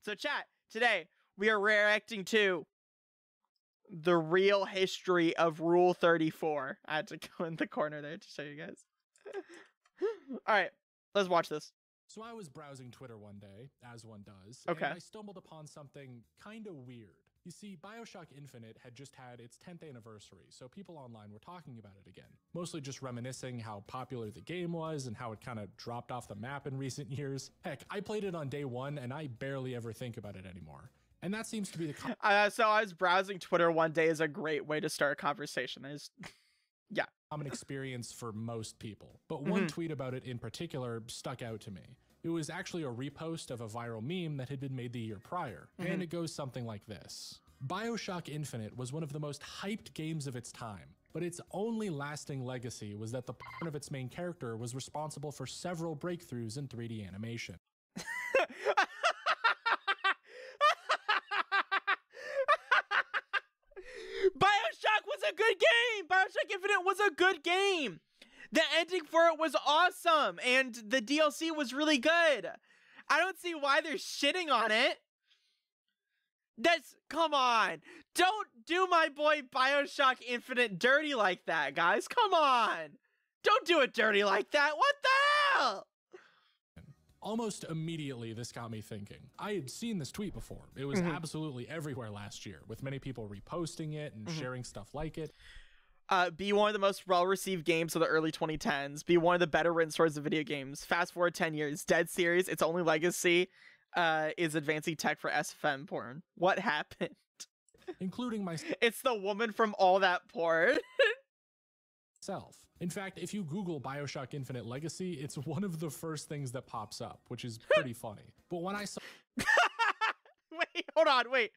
So chat, today we are reacting to the real history of Rule 34. I had to go in the corner there to show you guys. Alright, let's watch this. So I was browsing Twitter one day, as one does, Okay. and I stumbled upon something kind of weird. You see, BioShock Infinite had just had its 10th anniversary, so people online were talking about it again. Mostly just reminiscing how popular the game was and how it kind of dropped off the map in recent years. Heck, I played it on day one and I barely ever think about it anymore. And that seems to be the So I was browsing Twitter one day is a great way to start a conversation. Yeah. Common experience for most people. But one tweet about it in particular stuck out to me. It was actually a repost of a viral meme that had been made the year prior, and it goes something like this. BioShock Infinite was one of the most hyped games of its time, but its only lasting legacy was that the porn of its main character was responsible for several breakthroughs in 3D animation. BioShock was a good game! BioShock Infinite was a good game! The ending for it was awesome, and the DLC was really good. I don't see why they're shitting on it. Come on. Don't do my boy BioShock Infinite dirty like that, guys. Come on. Don't do it dirty like that. What the hell? Almost immediately, this got me thinking. I had seen this tweet before. It was absolutely everywhere last year, with many people reposting it and sharing stuff like it. Be one of the most well-received games of the early 2010s. Be one of the better written stories of video games. Fast forward 10 years. Dead series, its only legacy is advancing tech for SFM porn. What happened? Including It's the woman from all that porn. myself. In fact, if you Google BioShock Infinite Legacy, it's one of the first things that pops up, which is pretty funny. But when I saw... Wait, hold on, wait.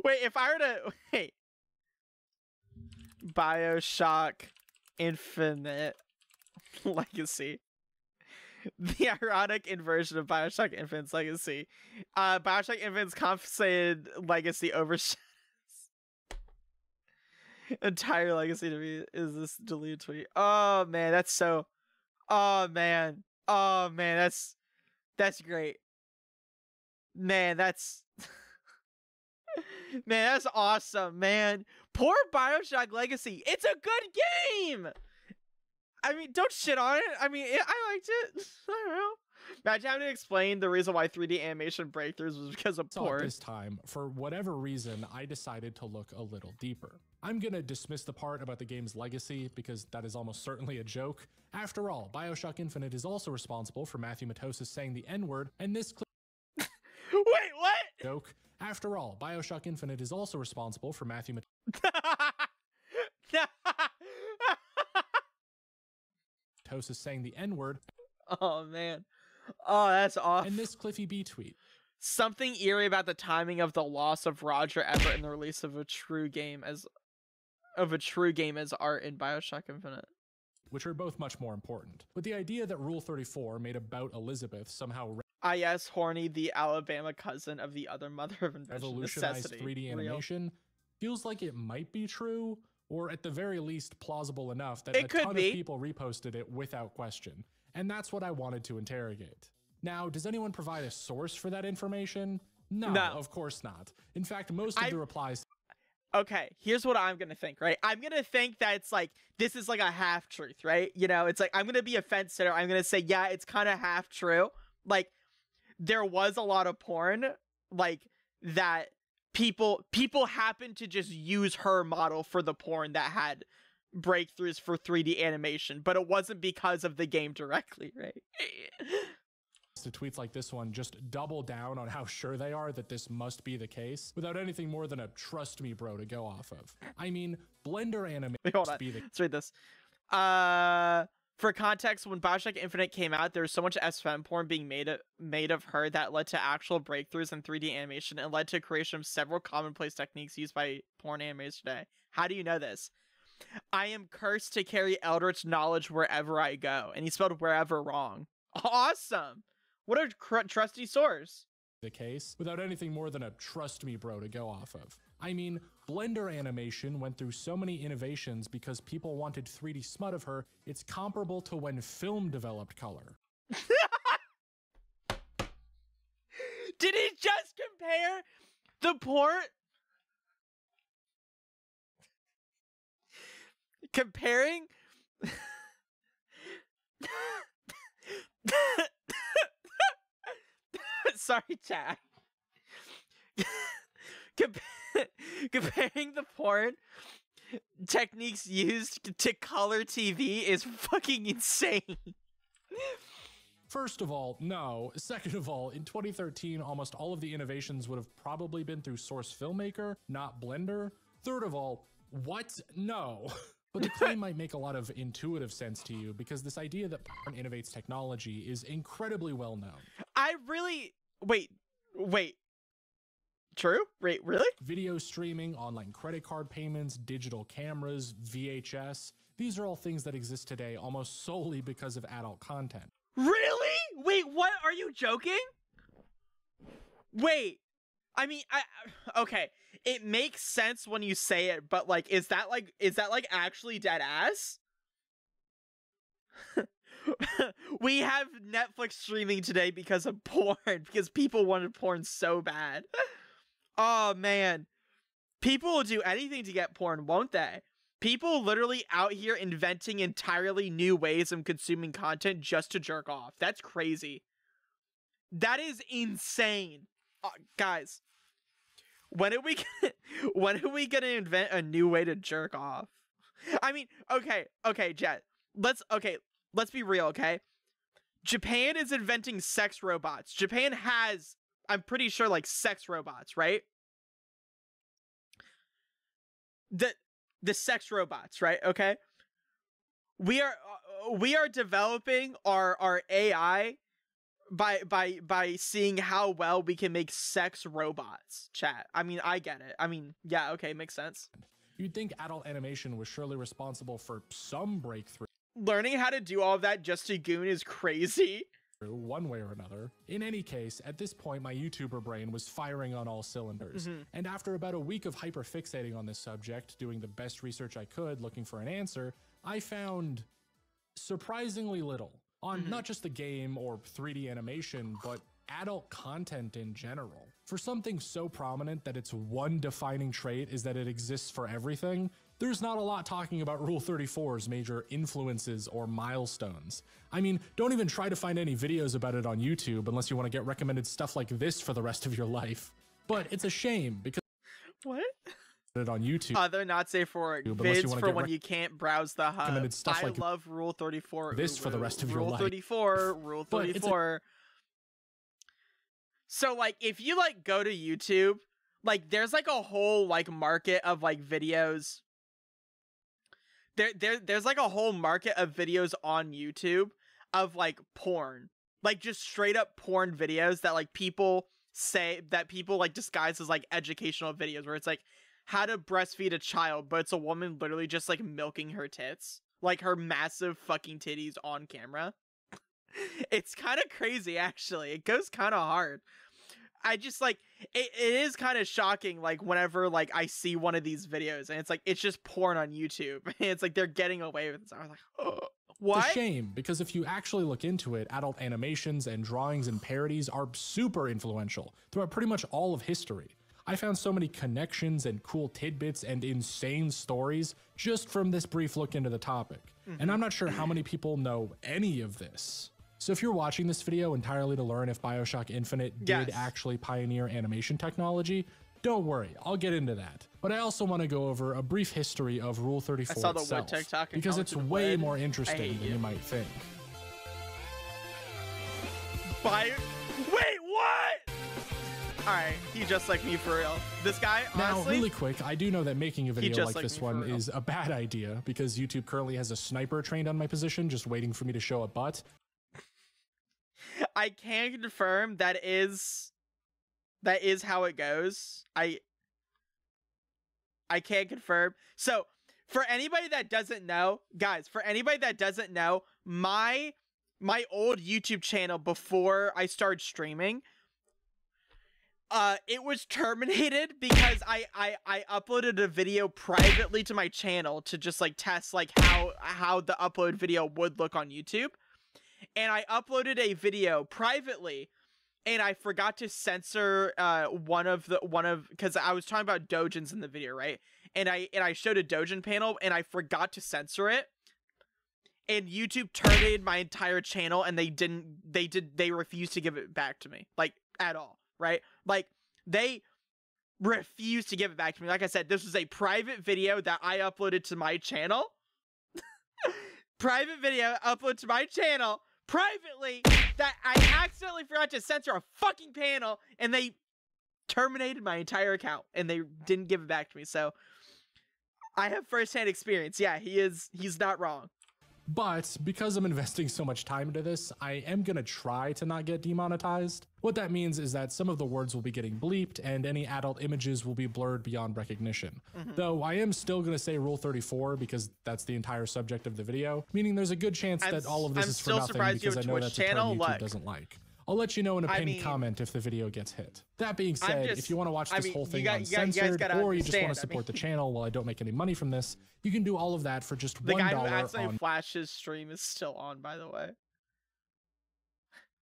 Wait, if I were to... Wait. BioShock Infinite Legacy. The ironic inversion of BioShock Infinite's legacy. BioShock Infinite's compensated legacy overshadows entire legacy to me is this deleted tweet. Oh man, that's so... Oh man. Oh man, that's great. Man, that's... Man, that's awesome, man. Poor BioShock Legacy. It's a good game. I mean, don't shit on it. I mean, I liked it. I don't know. Imagine having to explain the reason why 3D animation breakthroughs was because of porn. This time, for whatever reason, I decided to look a little deeper. I'm gonna dismiss the part about the game's legacy because that is almost certainly a joke. After all, BioShock Infinite is also responsible for Matthew Matosis saying the N-word, and this Wait, what? Joke. After all, BioShock Infinite is also responsible for Matthew Matosis saying the N-word. Oh man. Oh, that's awful. And this Cliffy B tweet. Something eerie about the timing of the loss of Roger Ebert and the release of a true game as art in BioShock Infinite. Which are both much more important. But the idea that Rule 34 made about Elizabeth somehow yes, Horny, the Alabama cousin of the other mother of invention revolutionized necessity. 3D animation feels like it might be true, or at the very least plausible enough that a ton of people reposted it without question. And that's what I wanted to interrogate. Now, does anyone provide a source for that information? No, of course not. In fact, most of the replies... Okay, here's what I'm gonna think, right? I'm gonna think that it's like, this is like a half-truth, right? You know, it's like, I'm gonna be a fence sitter. I'm gonna say, yeah, it's kind of half-true. Like, there was a lot of porn, like, that people happened to just use her model for the porn that had breakthroughs for 3D animation, but it wasn't because of the game directly, right? To tweets like this one just double down on how sure they are that this must be the case without anything more than a trust me bro to go off of. I mean, Blender animation. Hold on. Let's read this. For context, when BioShock Infinite came out, there was so much SFM porn being made of her that led to actual breakthroughs in 3D animation and led to creation of several commonplace techniques used by porn animators today. How do you know this? I am cursed to carry eldritch knowledge wherever I go. And he spelled wherever wrong. Awesome. What a trusty source. The case without anything more than a trust me bro to go off of. I mean, Blender animation went through so many innovations because people wanted 3D smut of her, it's comparable to when film developed color. Did he just compare the porn? Comparing? Sorry, chat. Comparing the porn techniques used to color TV is fucking insane. First of all, no. Second of all, in 2013, almost all of the innovations would have probably been through Source Filmmaker, not Blender. Third of all, what? No. But the claim might make a lot of intuitive sense to you because this idea that porn innovates technology is incredibly well known. I really... Wait. True? Wait, really? Video streaming, online credit card payments, digital cameras, VHS. These are all things that exist today almost solely because of adult content. Really? Wait, what? Are you joking? Wait. I mean, okay. It makes sense when you say it, but like, is that like actually dead ass? We have Netflix streaming today because of porn, because people wanted porn so bad. Oh man. People will do anything to get porn, won't they? People literally out here inventing entirely new ways of consuming content just to jerk off. That's crazy. That is insane. Guys, when are we gonna invent a new way to jerk off? I mean, okay, Jet. Let's be real, okay? Japan is inventing sex robots. Japan has, I'm pretty sure, like, sex robots, right? The sex robots, right? Okay. We are developing our AI by seeing how well we can make sex robots, chat. I mean, I get it. I mean, yeah, okay, makes sense. You'd think adult animation was surely responsible for some breakthrough. Learning how to do all of that just to goon is crazy. One way or another. In any case, at this point, my YouTuber brain was firing on all cylinders. And after about a week of hyperfixating on this subject, doing the best research I could, looking for an answer, I found surprisingly little on not just the game or 3D animation, but adult content in general. For something so prominent that its one defining trait is that it exists for everything, there's not a lot talking about Rule 34's major influences or milestones. I mean, don't even try to find any videos about it on YouTube unless you want to get recommended stuff like this for the rest of your life. But it's a shame because what? It on YouTube. Other not safe for vids for when you can't browse the hub. Stuff like love Rule 34. This for the rest of your life. Rule 34. Rule 34. So like, if you like go to YouTube, like there's like a whole like market of like videos. There's like a whole market of videos on YouTube of like porn, like just straight up porn videos that like people like disguise as like educational videos, where it's like how to breastfeed a child, but it's a woman literally just like milking her tits, like her massive fucking titties on camera. It's kind of crazy, actually. It goes kind of hard. I just like it is kind of shocking, like whenever like I see one of these videos and it's like it's just porn on YouTube and it's like they're getting away with it. So I was like, oh, what? It's a shame, because if you actually look into it, adult animations and drawings and parodies are super influential throughout pretty much all of history. I found so many connections and cool tidbits and insane stories just from this brief look into the topic. And I'm not sure how many people know any of this. So if you're watching this video entirely to learn if BioShock Infinite did actually pioneer animation technology, don't worry, I'll get into that. But I also want to go over a brief history of Rule 34 itself, because it's way more interesting than you might think. Wait, what? Alright, he just like me for real. This guy, honestly... Now, really quick, I do know that making a video like this one is a bad idea, because YouTube currently has a sniper trained on my position, just waiting for me to show a butt. I can confirm that is how it goes. I can confirm. So, for anybody that doesn't know, guys, my old YouTube channel before I started streaming, it was terminated because I uploaded a video privately to my channel to just like test like how the upload video would look on YouTube. And I uploaded a video privately and I forgot to censor one of because I was talking about doujins in the video, right? And I showed a doujin panel and I forgot to censor it. And YouTube terminated my entire channel, and they refused to give it back to me, like, at all, right? Like, they refused to give it back to me. Like I said, this was a private video that I uploaded to my channel. Private video uploaded to my channel privately that I accidentally forgot to censor a fucking panel, and they terminated my entire account, and they didn't give it back to me. So I have firsthand experience. Yeah, he's not wrong. But because I'm investing so much time into this, I am going to try to not get demonetized. What that means is that some of the words will be getting bleeped and any adult images will be blurred beyond recognition. Though I am still going to say Rule 34 because that's the entire subject of the video, meaning there's a good chance that all of this is for nothing because I know that's a term YouTube doesn't like. I'll let you know in a pinned comment if the video gets hit. That being said, if you want to watch this whole thing uncensored, or you just want to support the channel while I don't make any money from this, you can do all of that for just $1 The guy who accidentally flashed his stream is still on, by the way.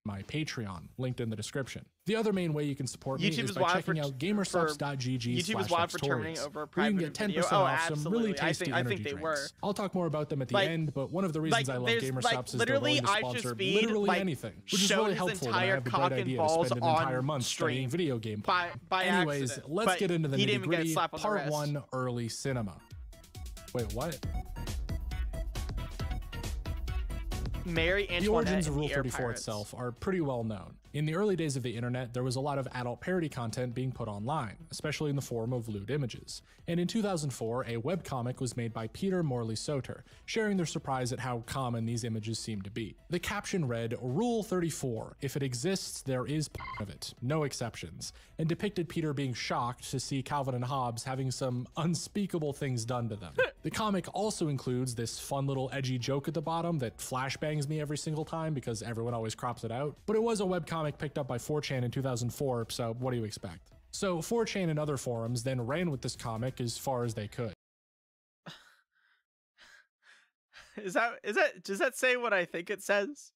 My Patreon, linked in the description. The other main way you can support me is by checking out gamersubs.gg/stories, where you can get 10% off some really tasty energy drinks. I'll talk more about them at the end, but one of the reasons I love Gamersubs is they're willing to sponsor literally anything, which is really helpful when I have the bright idea to spend an entire month studying video game. Anyways, let's get into the nitty-gritty. Part 1, early cinema. Wait, what? Mary Antoinette. The origins of Rule 34 itself are pretty well known. In the early days of the internet, there was a lot of adult parody content being put online, especially in the form of lewd images. And in 2004, a webcomic was made by Peter Morley Soter, sharing their surprise at how common these images seem to be. The caption read, "Rule 34, if it exists, there is of it, no exceptions," and depicted Peter being shocked to see Calvin and Hobbes having some unspeakable things done to them. The comic also includes this fun little edgy joke at the bottom that flashbangs me every single time because everyone always crops it out, but it was a webcomic picked up by 4chan in 2004, so what do you expect? So 4chan and other forums then ran with this comic as far as they could. Does that say what I think it says?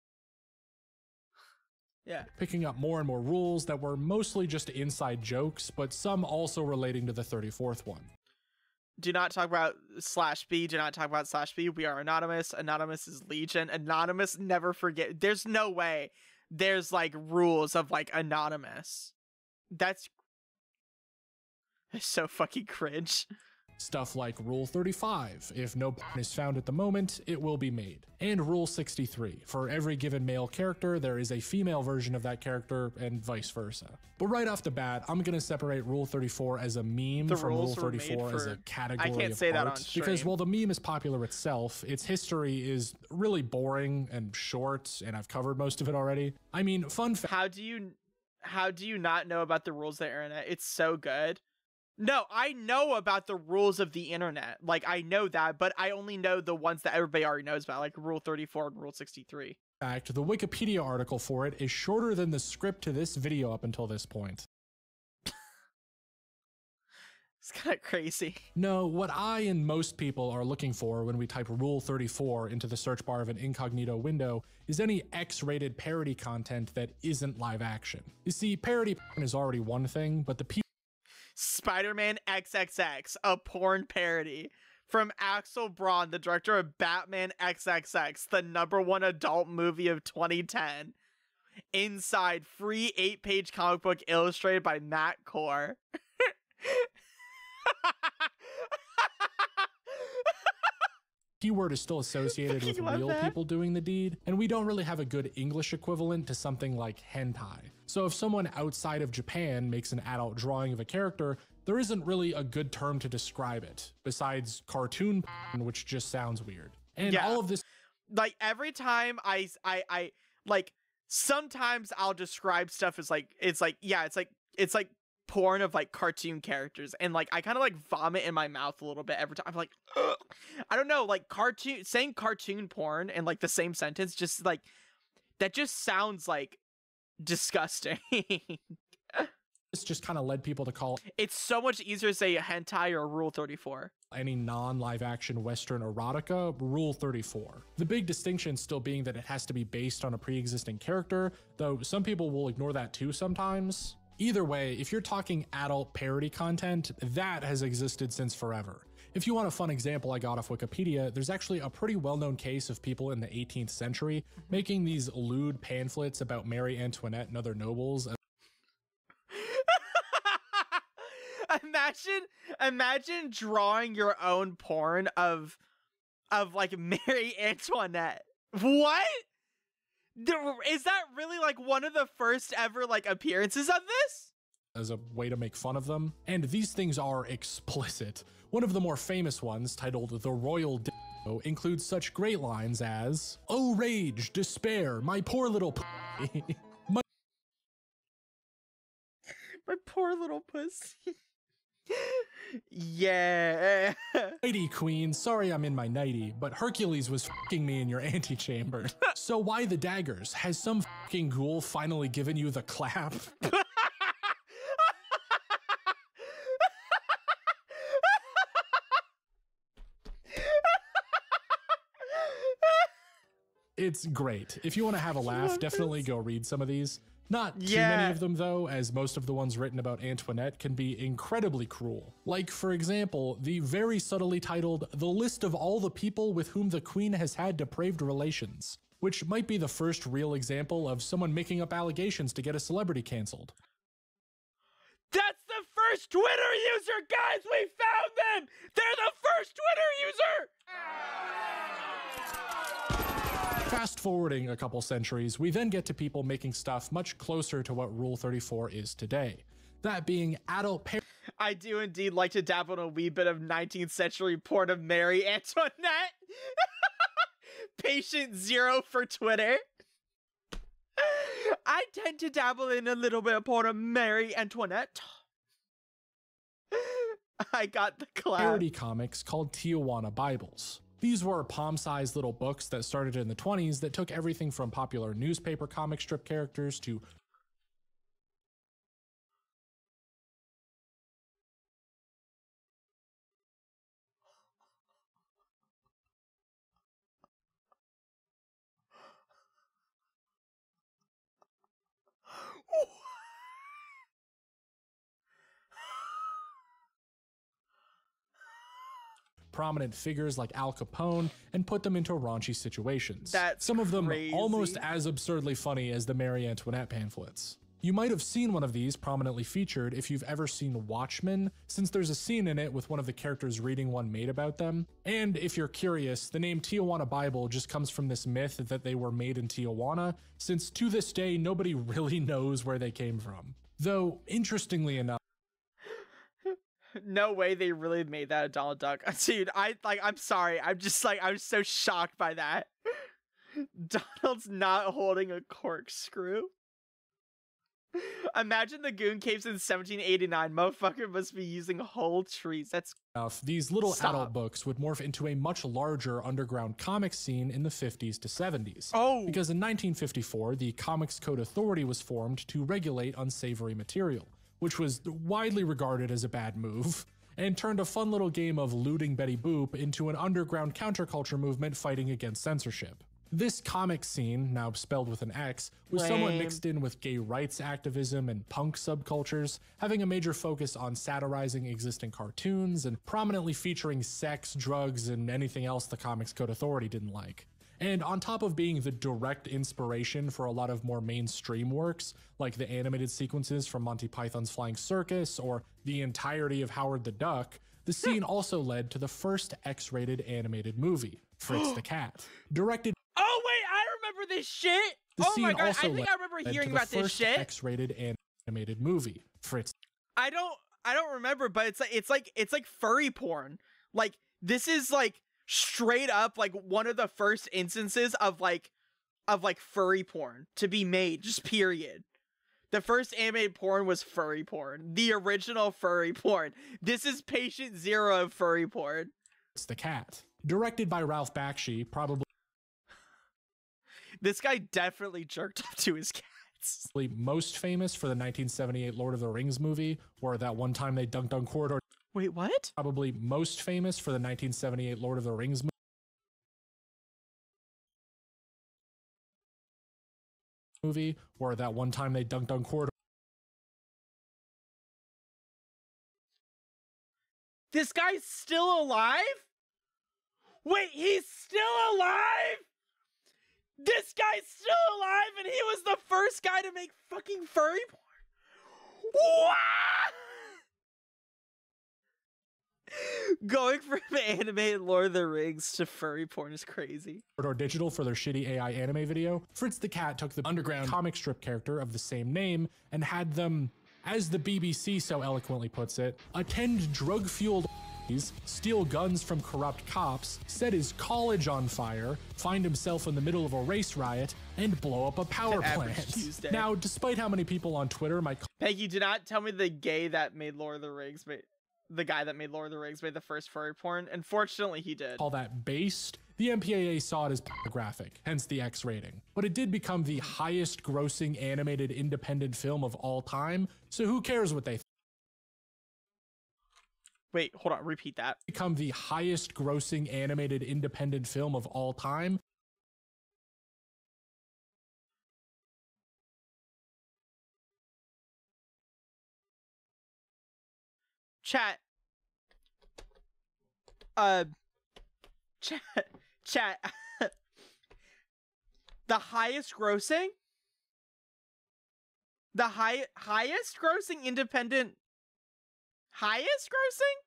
Yeah. Picking up more and more rules that were mostly just inside jokes, but some also relating to the 34th one. Do not talk about /B. Do not talk about /B. We are anonymous. Anonymous is Legion. Anonymous, never forget. There's no way there's like rules of like anonymous. That's so fucking cringe. Stuff like Rule 35, if no is found at the moment, it will be made. And Rule 63, for every given male character, there is a female version of that character, and vice versa. But right off the bat, I'm gonna separate Rule 34 as a meme from Rule 34 as a category of art. Because while the meme is popular itself, its history is really boring and short, and I've covered most of it already. I mean, fun fact. How do you not know about the rules of the internet? It's so good. No, I know about the rules of the internet. Like, I know that, but I only know the ones that everybody already knows about, like Rule 34 and Rule 63. In fact, the Wikipedia article for it is shorter than the script to this video up until this point. It's kind of crazy. No, what I and most people are looking for when we type Rule 34 into the search bar of an incognito window is any X-rated parody content that isn't live action. You see, parody is already one thing, but the people Spider-Man XXX, a porn parody from Axel Braun, the director of Batman XXX, the #1 adult movie of 2010. Inside, free 8-page comic book illustrated by Matt Core. Keyword is still associated with real people doing the deed, and we don't really have a good English equivalent to something like hentai. So if someone outside of Japan makes an adult drawing of a character, there isn't really a good term to describe it, besides cartoon porn, which just sounds weird. And yeah, all of this, like, every time I like, sometimes I'll describe stuff as like, it's like porn of like cartoon characters, and like I kind of like vomit in my mouth a little bit every time. I'm like, ugh. I don't know, like saying cartoon porn in like the same sentence, just like that just sounds like disgusting. This just kind of led people to call It's so much easier to say hentai or Rule 34. any non-live action Western erotica Rule 34. The big distinction still being that it has to be based on a pre-existing character, though some people will ignore that too sometimes. Either way, if you're talking adult parody content, that has existed since forever. If you want a fun example I got off Wikipedia, there's actually a pretty well-known case of people in the 18th century making these lewd pamphlets about Marie Antoinette and other nobles. Imagine drawing your own porn of like Marie Antoinette. What? Is that really like one of the first ever like appearances of this? As a way to make fun of them. And these things are explicit. One of the more famous ones, titled The Royal Dildo, includes such great lines as, "Oh rage, despair, my poor little pussy." My poor little pussy. Yeah. Nighty queen, sorry I'm in my nighty, but Hercules was fucking me in your antechamber. So why the daggers? Has some fucking ghoul finally given you the clap? It's great. If you want to have a laugh, definitely go read some of these. Not too many of them though, as most of the ones written about Antoinette can be incredibly cruel. Like, for example, the very subtly titled "The List of All the People with Whom the Queen Has Had Depraved Relations," which might be the first real example of someone making up allegations to get a celebrity canceled. That's the first Twitter user, guys! We found them! They're the first Twitter user! Fast forwarding a couple centuries, we then get to people making stuff much closer to what Rule 34 is today. That being adult I do indeed like to dabble in a wee bit of 19th century porn of Marie Antoinette. Patient zero for Twitter. I tend to dabble in a little bit of porn of Marie Antoinette. I got the clap. Parody comics called Tijuana Bibles. These were palm-sized little books that started in the 20s that took everything from popular newspaper comic strip characters to prominent figures like Al Capone and put them into raunchy situations. Some of them almost as absurdly funny as the Marie Antoinette pamphlets. You might have seen one of these prominently featured if you've ever seen Watchmen, since there's a scene in it with one of the characters reading one made about them. And if you're curious, the name Tijuana Bible just comes from this myth that they were made in Tijuana, since to this day nobody really knows where they came from. Though, interestingly enough, no way they really made that a Donald Duck. Dude, I'm sorry. I'm so shocked by that. Donald's not holding a corkscrew. Imagine the Goon Caves in 1789. Motherfucker must be using whole trees. That's these little adult books would morph into a much larger underground comic scene in the 50s to 70s. Because in 1954, the Comics Code Authority was formed to regulate unsavory material, which was widely regarded as a bad move, and turned a fun little game of looting Betty Boop into an underground counterculture movement fighting against censorship. This comic scene, now spelled with an X, was somewhat mixed in with gay rights activism and punk subcultures, having a major focus on satirizing existing cartoons and prominently featuring sex, drugs, and anything else the Comics Code Authority didn't like. And on top of being the direct inspiration for a lot of more mainstream works, like the animated sequences from Monty Python's Flying Circus or the entirety of Howard the Duck, the scene also led to the first X-rated animated movie, Fritz the Cat. Directed. Oh wait, I remember this shit! The Oh my scene god, also I think I remember hearing the about this first shit. X-rated animated movie, Fritz. I don't remember, but it's like furry porn. Like, this is like straight up like one of the first instances of like furry porn to be made, just period. The first animated porn was furry porn. The original furry porn. This is patient zero of furry porn. It's the Cat. Directed by Ralph Bakshi, probably. This guy definitely jerked off to his cat. What? Most famous for the 1978 Lord of the Rings movie, or that one time they dunked on corridor. Wait, what? Probably most famous for the 1978 Lord of the Rings movie, or that one time they dunked on corridor. This guy's still alive? Wait, he's still alive? This guy's still alive and he was the first guy to make fucking furry porn? What? Going from animated Lord of the Rings to furry porn is crazy. Or digital for their shitty AI anime video. Fritz the Cat took the underground comic strip character of the same name and had them, as the BBC so eloquently puts it, attend drug-fueled steal guns from corrupt cops, set his college on fire, find himself in the middle of a race riot, and blow up a power plant. Tuesday. Now, despite how many people on Twitter might Peggy, do not tell me the guy that made Lord of the Rings made the first furry porn. Unfortunately, he did. Call that based, the MPAA saw it as pornographic, hence the X rating. But it did become the highest grossing animated independent film of all time, so who cares what they think? Wait, hold on, repeat that. Become the highest grossing animated independent film of all time. Chat. Chat. The highest grossing? The highest grossing independent? Highest grossing?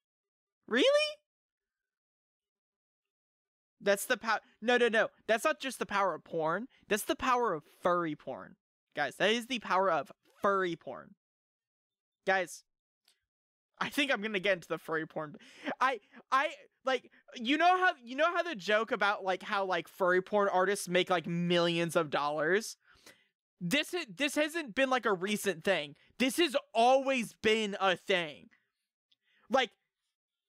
Really? That's the power. No. That's not just the power of porn. That's the power of furry porn. Guys, that is the power of furry porn. Guys, I think I'm gonna get into the furry porn. I like, you know how the joke about like how like furry porn artists make like millions of dollars? This hasn't been like a recent thing. This has always been a thing. Like,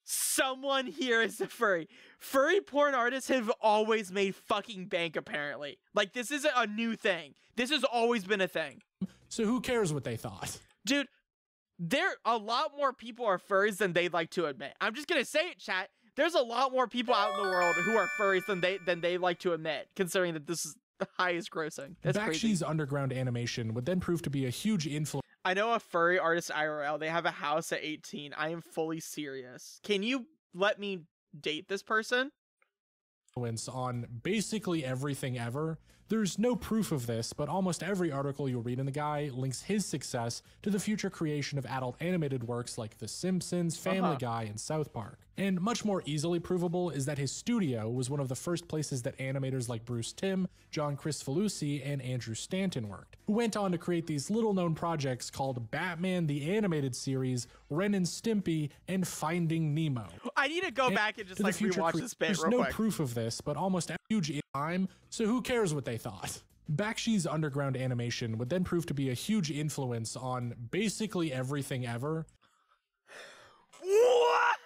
someone here is a furry. Furry porn artists have always made fucking bank, apparently. Like, this isn't a new thing. This has always been a thing. So who cares what they thought? Dude, a lot more people are furries than they'd like to admit. I'm just gonna say it, chat. There's a lot more people out in the world who are furries than they like to admit, considering that this is the highest grossing. That's crazy. Bakshi's underground animation would then prove to be a huge influence. I know a furry artist IRL. They have a house at 18. I am fully serious. Can you let me date this person? On basically everything ever. There's no proof of this, but almost every article you'll read in the guy links his success to the future creation of adult animated works like The Simpsons, Family Guy, and South Park. And much more easily provable is that his studio was one of the first places that animators like Bruce Timm, John Kricfalusi, and Andrew Stanton worked, who went on to create these little-known projects called Batman the Animated Series, Ren and Stimpy, and Finding Nemo. I need to go back and just like rewatch this bit real quick. There's no proof of this, but almost huge in time, so who cares what they thought? Bakshi's underground animation would then prove to be a huge influence on basically everything ever. What?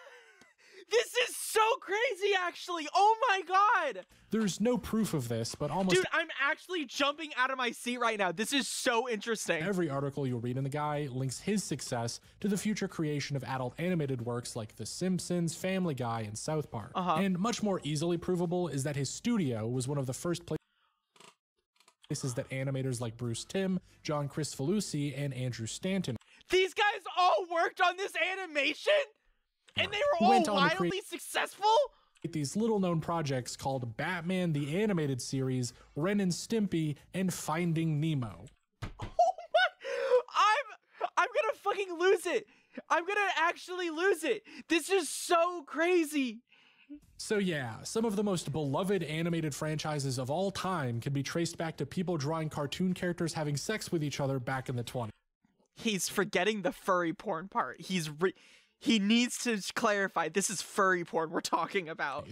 This is so crazy, actually. Oh my god. There's no proof of this, but almost— Dude, I'm actually jumping out of my seat right now. This is so interesting. Every article you'll read in the guy links his success to the future creation of adult animated works like The Simpsons, Family Guy, and South Park. And much more easily provable is that his studio was one of the first places that animators like Bruce Timm, John Kricfalusi, and Andrew Stanton— These guys all worked on this animation? And they were all wildly successful? These little-known projects called Batman the Animated Series, Ren and Stimpy, and Finding Nemo. Oh my! I'm gonna fucking lose it. I'm gonna actually lose it. This is so crazy. So yeah, some of the most beloved animated franchises of all time can be traced back to people drawing cartoon characters having sex with each other back in the 20s. He's forgetting the furry porn part. He needs to clarify, this is furry porn we're talking about.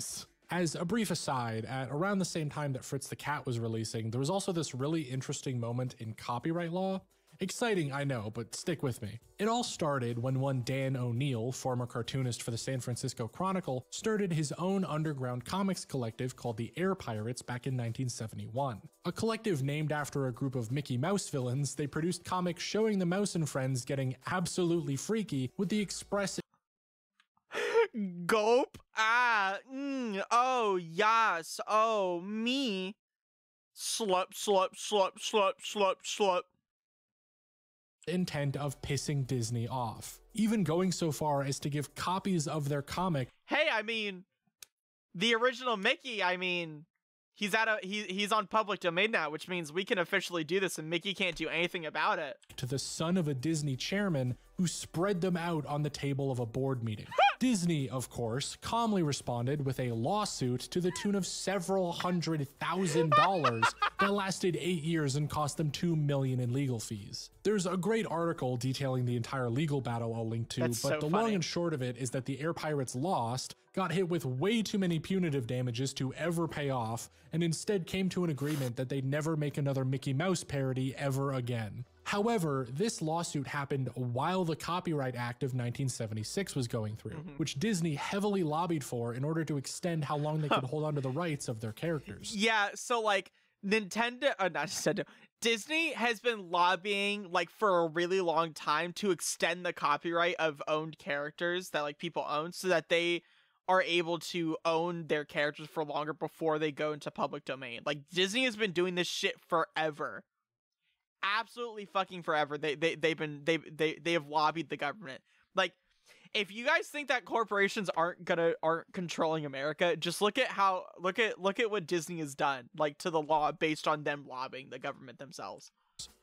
As a brief aside, at around the same time that Fritz the Cat was releasing, there was also this really interesting moment in copyright law. Exciting, I know, but stick with me. It all started when one Dan O'Neill, former cartoonist for the San Francisco Chronicle, started his own underground comics collective called the Air Pirates back in 1971. A collective named after a group of Mickey Mouse villains, they produced comics showing the Mouse and friends getting absolutely freaky with the express Gulp. Oh, yes. Oh, me. Slup, slup, slup, slup, slup, slup. Intent of pissing Disney off, even going so far as to give copies of their comic. Hey, I mean, the original Mickey, I mean, he's on public domain now, which means we can officially do this and Mickey can't do anything about it. To the son of a Disney chairman who spread them out on the table of a board meeting. Disney, of course, calmly responded with a lawsuit to the tune of several $100,000 that lasted 8 years and cost them $2 million in legal fees. There's a great article detailing the entire legal battle I'll link to, but the long and short of it is that the Air Pirates lost, got hit with way too many punitive damages to ever pay off, and instead came to an agreement that they'd never make another Mickey Mouse parody ever again. However, this lawsuit happened while the Copyright Act of 1976 was going through, which Disney heavily lobbied for in order to extend how long they could hold on to the rights of their characters. Yeah, so like not Nintendo, Disney has been lobbying like for a really long time to extend the copyright of owned characters that like people own so that they are able to own their characters for longer before they go into public domain. Like Disney has been doing this shit forever. Absolutely fucking forever. They have lobbied the government. Like, if you guys think that corporations aren't controlling America, just look at what Disney has done, like, to the law based on them lobbying the government themselves.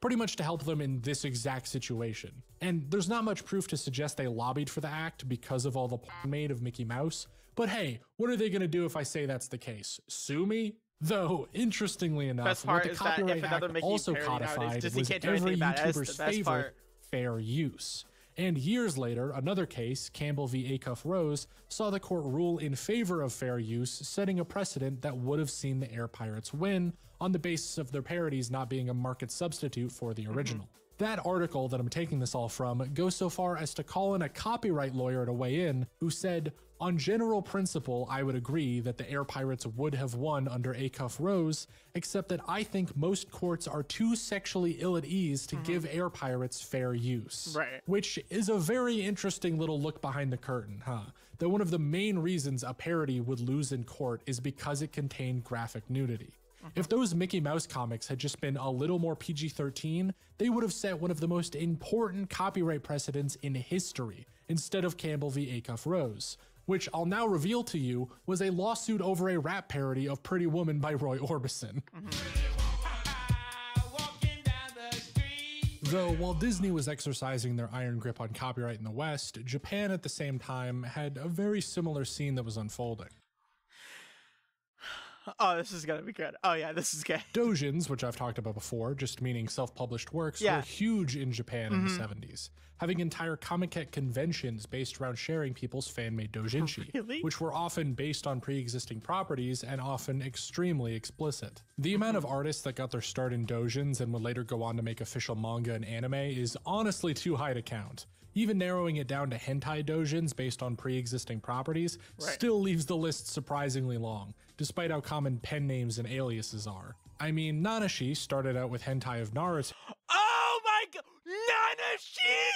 Pretty much to help them in this exact situation. And there's not much proof to suggest they lobbied for the act because of all the porn made of Mickey Mouse. But hey, what are they gonna do if I say that's the case? Sue me? Though, interestingly enough, what the Copyright Act also codified was every YouTuber's favorite, fair use. And years later, another case, Campbell v. Acuff Rose, saw the court rule in favor of fair use, setting a precedent that would have seen the Air Pirates win on the basis of their parodies not being a market substitute for the original. That article that I'm taking this all from goes so far as to call in a copyright lawyer to weigh in, who said, "On general principle, I would agree that the Air Pirates would have won under Acuff Rose, except that I think most courts are too sexually ill at ease to give Air Pirates fair use." Right. Which is a very interesting little look behind the curtain, huh? That one of the main reasons a parody would lose in court is because it contained graphic nudity. If those Mickey Mouse comics had just been a little more PG-13, they would have set one of the most important copyright precedents in history, instead of Campbell v. Acuff Rose, which I'll now reveal to you was a lawsuit over a rap parody of Pretty Woman by Roy Orbison. Though while Disney was exercising their iron grip on copyright in the West, Japan at the same time had a very similar scene that was unfolding. Oh, this is gonna be good. Oh yeah, this is good. Doujins, which I've talked about before, just meaning self-published works, were huge in Japan in the 70s, having entire Comiket conventions based around sharing people's fan-made doujinshi, which were often based on pre-existing properties and often extremely explicit. The amount of artists that got their start in doujins and would later go on to make official manga and anime is honestly too high to count. Even narrowing it down to hentai doujins based on pre-existing properties still leaves the list surprisingly long, despite how common pen names and aliases are. I mean, Nanashi started out with hentai of Naruto. Oh my god! Nanashi!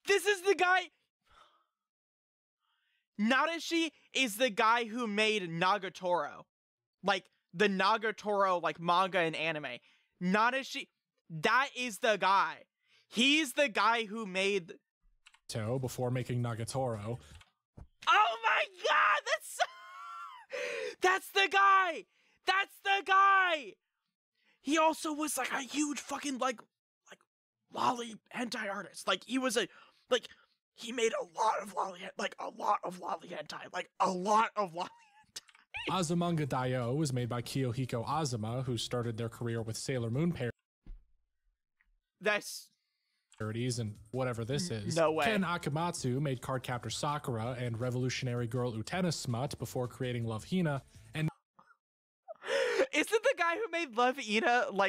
This is the guy... Nanashi is the guy who made Nagatoro. Like, the Nagatoro, like, manga and anime. Nanashi... That is the guy. He's the guy who made... before making Nagatoro. Oh my god, that's the guy! That's the guy! He also was like a huge fucking like lolly hentai artist. Like he was he made a lot of lolly hentai. Azumanga Daioh was made by Kiyohiko Azuma, who started their career with Sailor Moon parodies and whatever this is. No way. Ken Akamatsu made Cardcaptor Sakura and Revolutionary Girl Utena Smut before creating Love Hina, and isn't the guy who made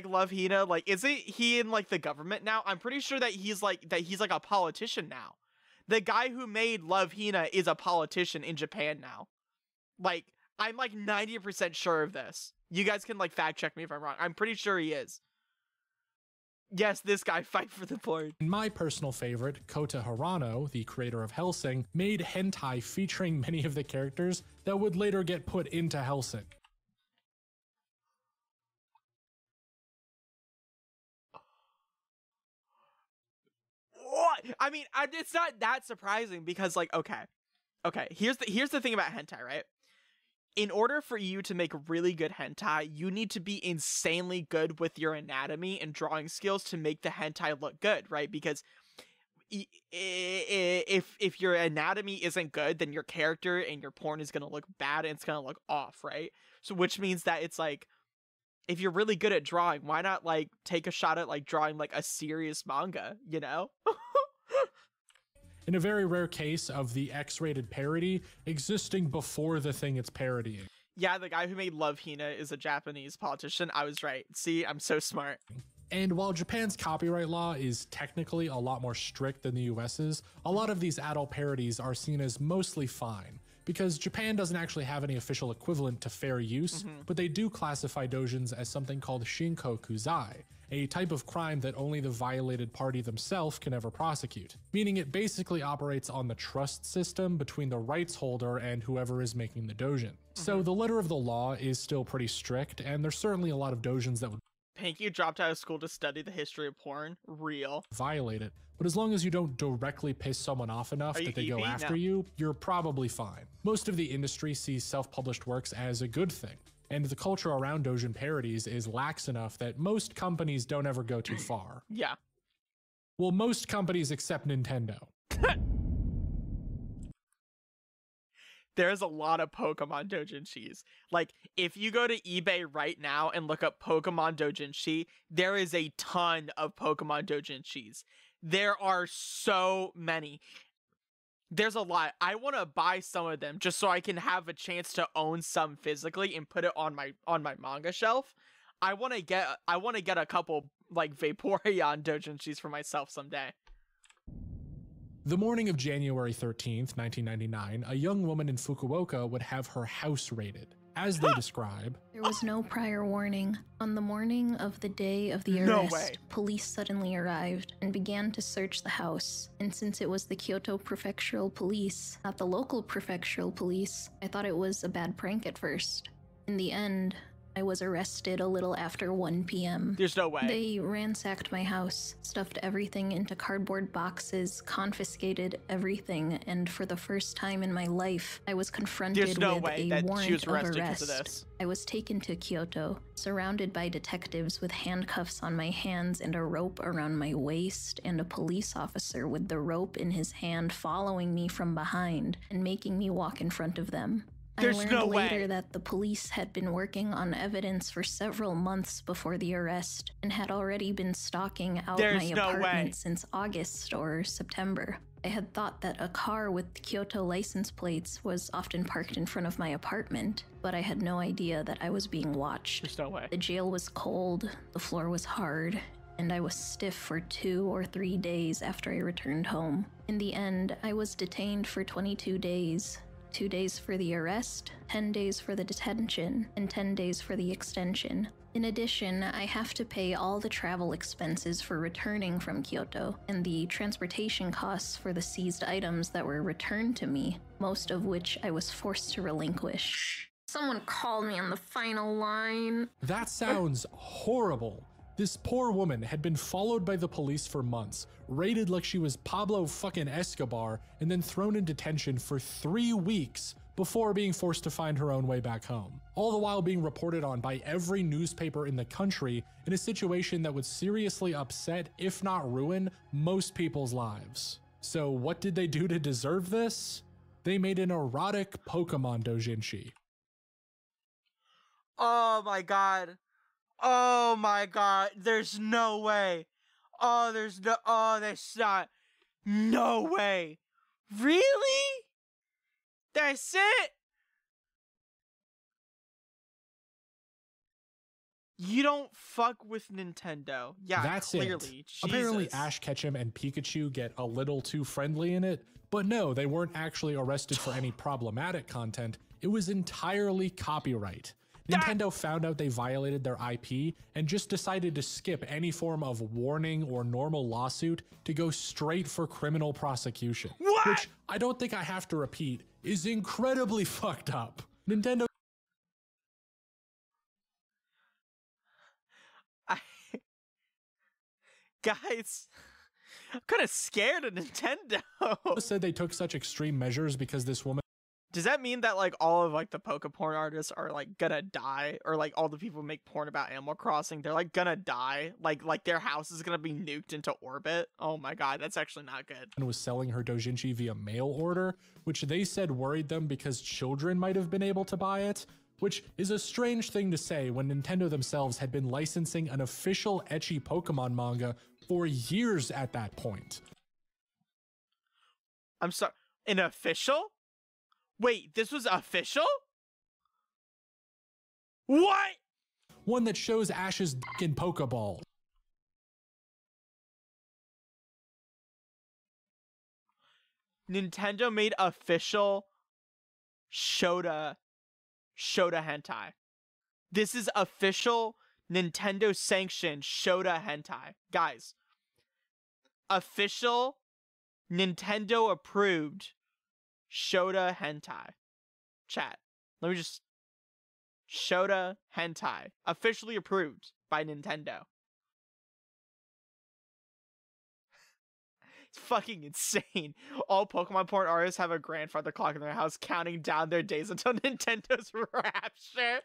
Love Hina, like, isn't he in like the government now? I'm pretty sure that he's like a politician now. The guy who made Love Hina is a politician in Japan now. Like, I'm like 90% sure of this. You guys can like fact check me if I'm wrong. I'm pretty sure he is. Yes, this guy, fight for the board. My personal favorite, Kota Hirano, the creator of Hellsing, made hentai featuring many of the characters that would later get put into Hellsing. What? I mean, it's not that surprising because, like, okay, here's the thing about hentai, right? In order for you to make really good hentai, you need to be insanely good with your anatomy and drawing skills to make the hentai look good, right? Because if your anatomy isn't good, then your character and your porn is going to look bad and it's going to look off, right? So which means that it's like, if you're really good at drawing, why not like take a shot at like drawing like a serious manga, you know? In a very rare case of the X-rated parody existing before the thing it's parodying. Yeah, the guy who made Love Hina is a Japanese politician. I was right. See, I'm so smart. And while Japan's copyright law is technically a lot more strict than the US's, a lot of these adult parodies are seen as mostly fine, because Japan doesn't actually have any official equivalent to fair use, but they do classify doujins as something called shinko kuzai, a type of crime that only the violated party themselves can ever prosecute, meaning it basically operates on the trust system between the rights holder and whoever is making the doujin. So the letter of the law is still pretty strict, and there's certainly a lot of doujins that would Panky dropped out of school to study the history of porn. Real. violate it, but as long as you don't directly piss someone off enough that they go after you, you're probably fine. Most of the industry sees self-published works as a good thing, and the culture around doujin parodies is lax enough that most companies don't ever go too far. Yeah. Well, most companies except Nintendo. There's a lot of Pokemon doujinshis. Like, if you go to eBay right now and look up Pokemon doujinshi, there is a ton of Pokemon doujinshis. There are so many. There's a lot. I want to buy some of them just so I can have a chance to own some physically and put it on my manga shelf. I want to get a couple like Vaporeon doujinshis for myself someday. The morning of January 13th, 1999, a young woman in Fukuoka would have her house raided. As they describe, there was no prior warning. On the morning of the day of the No arrest, way. police suddenly arrived and began to search the house. And since it was the Kyoto Prefectural Police, not the local prefectural police, I thought it was a bad prank at first. In the end, I was arrested a little after 1 p.m. There's no way. They ransacked my house, stuffed everything into cardboard boxes, confiscated everything, and for the first time in my life, I was confronted There's no with way a that warrant she was of arrested because arrest. of this. I was taken to Kyoto, surrounded by detectives with handcuffs on my hands and a rope around my waist, and a police officer with the rope in his hand following me from behind and making me walk in front of them. There's I learned no later way. that the police had been working on evidence for several months before the arrest and had already been stalking out There's my no apartment way. since August or September. I had thought that a car with Kyoto license plates was often parked in front of my apartment, but I had no idea that I was being watched. There's no way. The jail was cold, the floor was hard, and I was stiff for 2 or 3 days after I returned home. In the end, I was detained for 22 days. 2 days for the arrest, 10 days for the detention, and 10 days for the extension. In addition, I have to pay all the travel expenses for returning from Kyoto, and the transportation costs for the seized items that were returned to me, most of which I was forced to relinquish. Someone called me on the final line. that sounds horrible. This poor woman had been followed by the police for months, raided like she was Pablo fucking Escobar, and then thrown in detention for 3 weeks before being forced to find her own way back home. All the while being reported on by every newspaper in the country in a situation that would seriously upset, if not ruin, most people's lives. So what did they do to deserve this? They made an erotic Pokemon doujinshi. Oh my god. Oh my god. There's no way. There's not. No way. Really? That's it? You don't fuck with Nintendo. Yeah, That's clearly. it. Apparently Jesus. Ash Ketchum and Pikachu get a little too friendly in it, but no, they weren't actually arrested for any problematic content. It was entirely copyright. Nintendo found out they violated their IP and just decided to skip any form of warning or normal lawsuit to go straight for criminal prosecution. What? Which I don't think I have to repeat is incredibly fucked up. Nintendo Guys, I'm kind of scared of Nintendo. said they took such extreme measures because this woman Does that mean that like all of like the Pokeporn artists are like gonna die, or like all the people who make porn about Animal Crossing, they're like gonna die, like their house is gonna be nuked into orbit? Oh my god, that's actually not good. was selling her doujinshi via mail order, which they said worried them because children might have been able to buy it, which is a strange thing to say when Nintendo themselves had been licensing an official ecchi Pokemon manga for years at that point. I'm sorry, an official? Wait, this was official? What? One that shows Ash's dick in Pokeball. Nintendo made official Shota hentai. This is official Nintendo sanctioned Shota hentai. Guys, official Nintendo approved Shota hentai. Chat. Let me just Shota hentai. Officially approved by Nintendo. It's fucking insane. All Pokemon porn artists have a grandfather clock in their house counting down their days until Nintendo's rapture.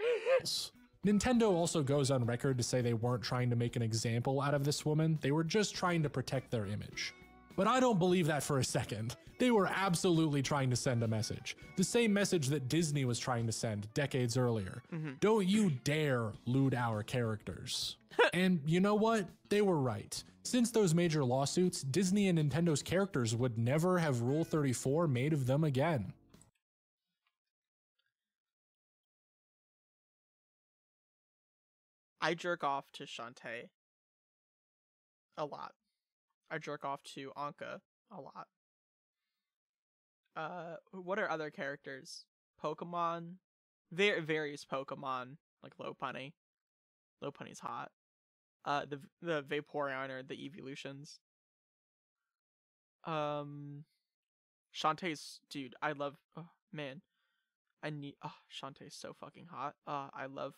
Nintendo also goes on record to say they weren't trying to make an example out of this woman, they were just trying to protect their image. But I don't believe that for a second. They were absolutely trying to send a message. The same message that Disney was trying to send decades earlier. Don't you dare lewd our characters. And you know what? They were right. Since those major lawsuits, Disney and Nintendo's characters would never have Rule 34 made of them again. I jerk off to Shantae a lot. I jerk off to Anka a lot. What are other characters? Pokemon? Various Pokemon, like Lopunny. Lopunny's hot. The Vaporeon or the evolutions. Shantae's, dude, I love, oh man. Shantae's so fucking hot. I love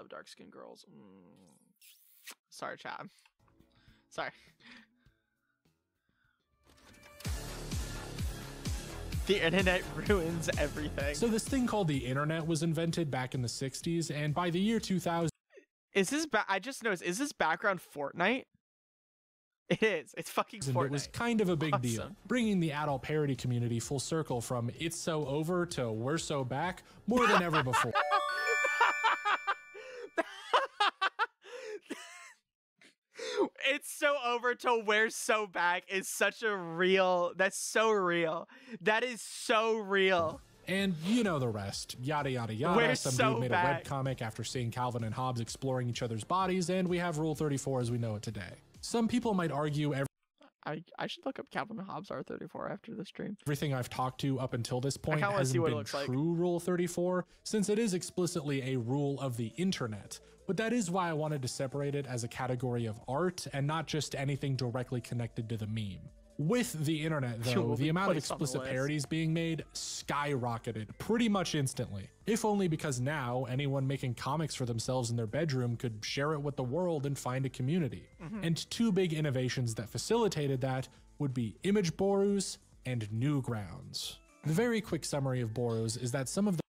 dark skinned girls. Sorry, chat. Sorry. The internet ruins everything. So this thing called the internet was invented back in the 60s, and by the year 2000, is this I just noticed, is this background Fortnite? It is. It's fucking Fortnite. it was kind of a big deal, bringing the adult parody community full circle from it's so over to we're so back more than ever before. It's so over to we're so back is such a real, that's so real. That is so real. And you know the rest. Yada, yada, yada. We're Some so dude made back. a webcomic after seeing Calvin and Hobbes exploring each other's bodies, and we have Rule 34 as we know it today. Some people might argue I should look up Calvin and Hobbes R34 after the stream. everything I've talked to up until this point kinda wanna see hasn't what it been looks like. true Rule 34, since it is explicitly a rule of the internet. But that is why I wanted to separate it as a category of art and not just anything directly connected to the meme. With the internet, though, the amount of placed on the explicit list. parodies being made skyrocketed pretty much instantly. If only because now anyone making comics for themselves in their bedroom could share it with the world and find a community. And two big innovations that facilitated that would be Image Borus and Newgrounds. The very quick summary of Borus is that some of the